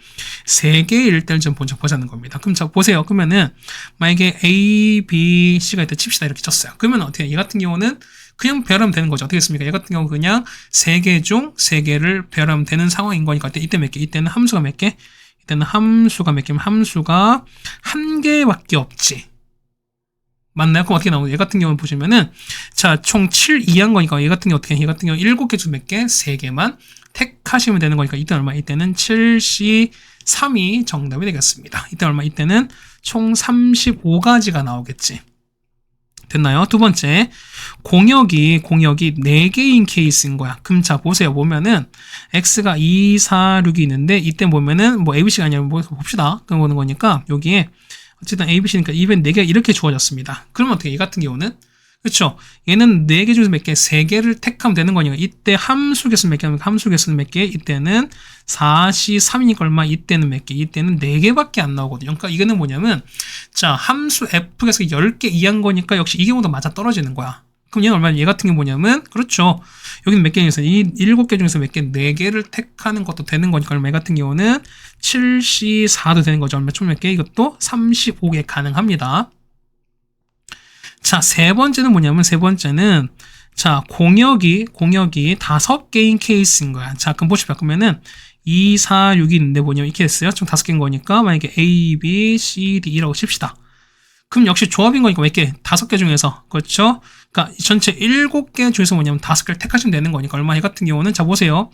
Speaker 1: 3개일 때를 좀 먼저 보자는 겁니다. 그럼 자, 보세요. 그러면은, 만약에 A, B, C가 있다 칩시다. 이렇게 쳤어요. 그러면 어떻게, 얘 같은 경우는 그냥 배열하면 되는 거죠. 어떻게 했습니까? 얘 같은 경우 그냥 3개 중 3개를 배열하면 되는 상황인 거니까, 이때 몇 개? 이때는 함수가 몇 개? 이때는 함수가 몇 개면 함수가 1개밖에 없지. 맞나요? 그럼 어떻게 나오죠? 얘 같은 경우는 보시면은, 자, 총 7 이한 거니까, 얘 같은 경우 어떻게 해? 얘 같은 경우 7개 중 몇 개? 3개만 택하시면 되는 거니까, 이때는 얼마? 이때는 7C3이 정답이 되겠습니다. 이때 얼마? 이때는 총 35가지가 나오겠지. 됐나요? 두 번째, 공역이 4개인 케이스인 거야. 그럼 자, 보세요. 보면은, X가 2, 4, 6이 있는데, 이때 보면은, 뭐, ABC가 아니라, 뭐, 봅시다. 그런 보는 거니까, 여기에, 어쨌든 ABC니까 이벤 4개가 이렇게 주어졌습니다. 그러면 어떻게, 이 같은 경우는? 그쵸? 얘는 4개 중에서 몇 개? 3개를 택하면 되는 거니까, 이때 함수 개수는 몇 개? 함수 개수는 몇 개? 이때는 4C3이니까 얼마? 이때는 몇 개? 이때는 4개밖에 안 나오거든요. 그러니까 이거는 뭐냐면, 자, 함수 F에서 10개 이한 거니까 역시 이 경우도 맞아 떨어지는 거야. 그럼 얘는 얼마냐? 얘 같은 게 뭐냐면, 그렇죠. 여기는 몇 개 중에서, 이 7개 중에서 몇 개? 4개를 택하는 것도 되는 거니까, 얼마? 얘 같은 경우는 7C4도 되는 거죠. 얼마? 총 몇 개? 이것도 35개 가능합니다. 자, 세 번째는 뭐냐면, 세 번째는, 자, 공역이 5개인 케이스인 거야. 자, 그럼 보시면, 그러면은, 2, 4, 6이 있는데 뭐냐면, 이렇게 했어요. 총 5개인 거니까, 만약에 A, B, C, D라고 칩시다. 그럼 역시 조합인 거니까 몇 개? 5개 중에서. 그렇죠? 그러니까 전체 7개 중에서 뭐냐면 5개를 택하시면 되는 거니까 얼마? 이 같은 경우는 자 보세요.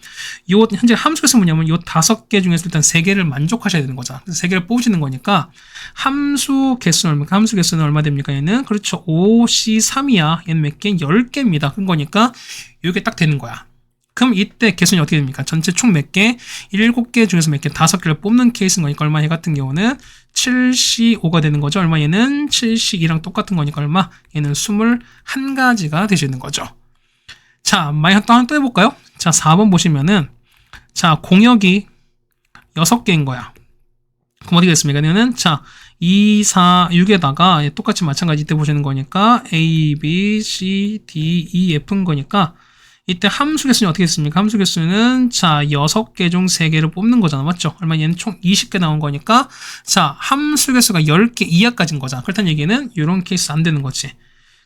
Speaker 1: 요 현재 함수에서 뭐냐면 요 5개 중에서 일단 3개를 만족하셔야 되는 거잖아. 3개를 뽑으시는 거니까 함수 개수는 얼마입니까? 함수 개수는 얼마 됩니까? 얘는 그렇죠. 5C3이야. 얘는 몇 개? 10개입니다. 그런 거니까 요게 딱 되는 거야. 그럼 이때 개수는 어떻게 됩니까? 전체 총 몇 개? 7개 중에서 몇 개? 5개를 뽑는 케이스인 거니까 얼마? 얘 같은 경우는 7C5가 되는 거죠. 얼마? 얘는 7C2랑 똑같은 거니까 얼마? 얘는 21가지가 되시는 거죠. 자, 만약 또 해볼까요? 자, 4번 보시면은, 자, 공역이 6개인 거야. 그럼 어떻게 됐습니까? 얘는, 자, 2, 4, 6에다가 똑같이 마찬가지 이때 보시는 거니까 A, B, C, D, E, F인 거니까 이때 함수 개수는 어떻게 됐습니까? 함수 개수는 자 6개 중 3개를 뽑는 거잖아. 맞죠? 얼마? 얘는 총 20개 나온 거니까 자 함수 개수가 10개 이하까지인 거잖아. 그렇다는 얘기는 이런 케이스 안 되는 거지.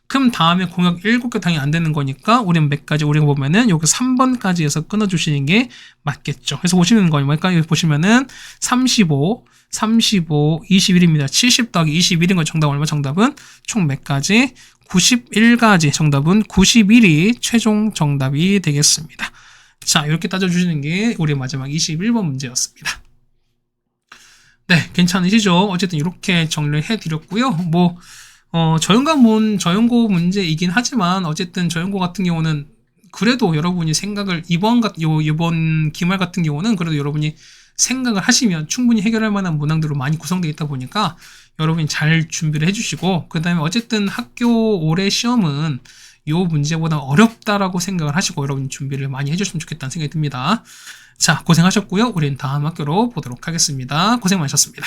Speaker 1: 그럼 다음에 공역 7개 당연히 안 되는 거니까 우리는 몇 가지? 우리가 보면은 여기 3번까지 해서 끊어주시는 게 맞겠죠. 그래서 보시는 거니까 여기 보시면은 35, 21입니다. 70 더하기 21인 거 정답 얼마? 정답은 총 몇 가지? 91가지. 정답은 91이 최종 정답이 되겠습니다. 자, 이렇게 따져주시는 게 우리 마지막 21번 문제였습니다. 네, 괜찮으시죠? 어쨌든 이렇게 정리를 해드렸고요. 뭐 저연고 문제이긴 하지만 어쨌든 저연고 같은 경우는 그래도 여러분이 생각을 이번 기말 같은 경우는 그래도 여러분이 생각을 하시면 충분히 해결할 만한 문항들로 많이 구성되어 있다 보니까 여러분이 잘 준비를 해주시고 그 다음에 어쨌든 학교 올해 시험은 이 문제보다 어렵다라고 생각을 하시고 여러분이 준비를 많이 해주시면 좋겠다는 생각이 듭니다. 자, 고생하셨고요. 우리는 다음 학교로 보도록 하겠습니다. 고생 많으셨습니다.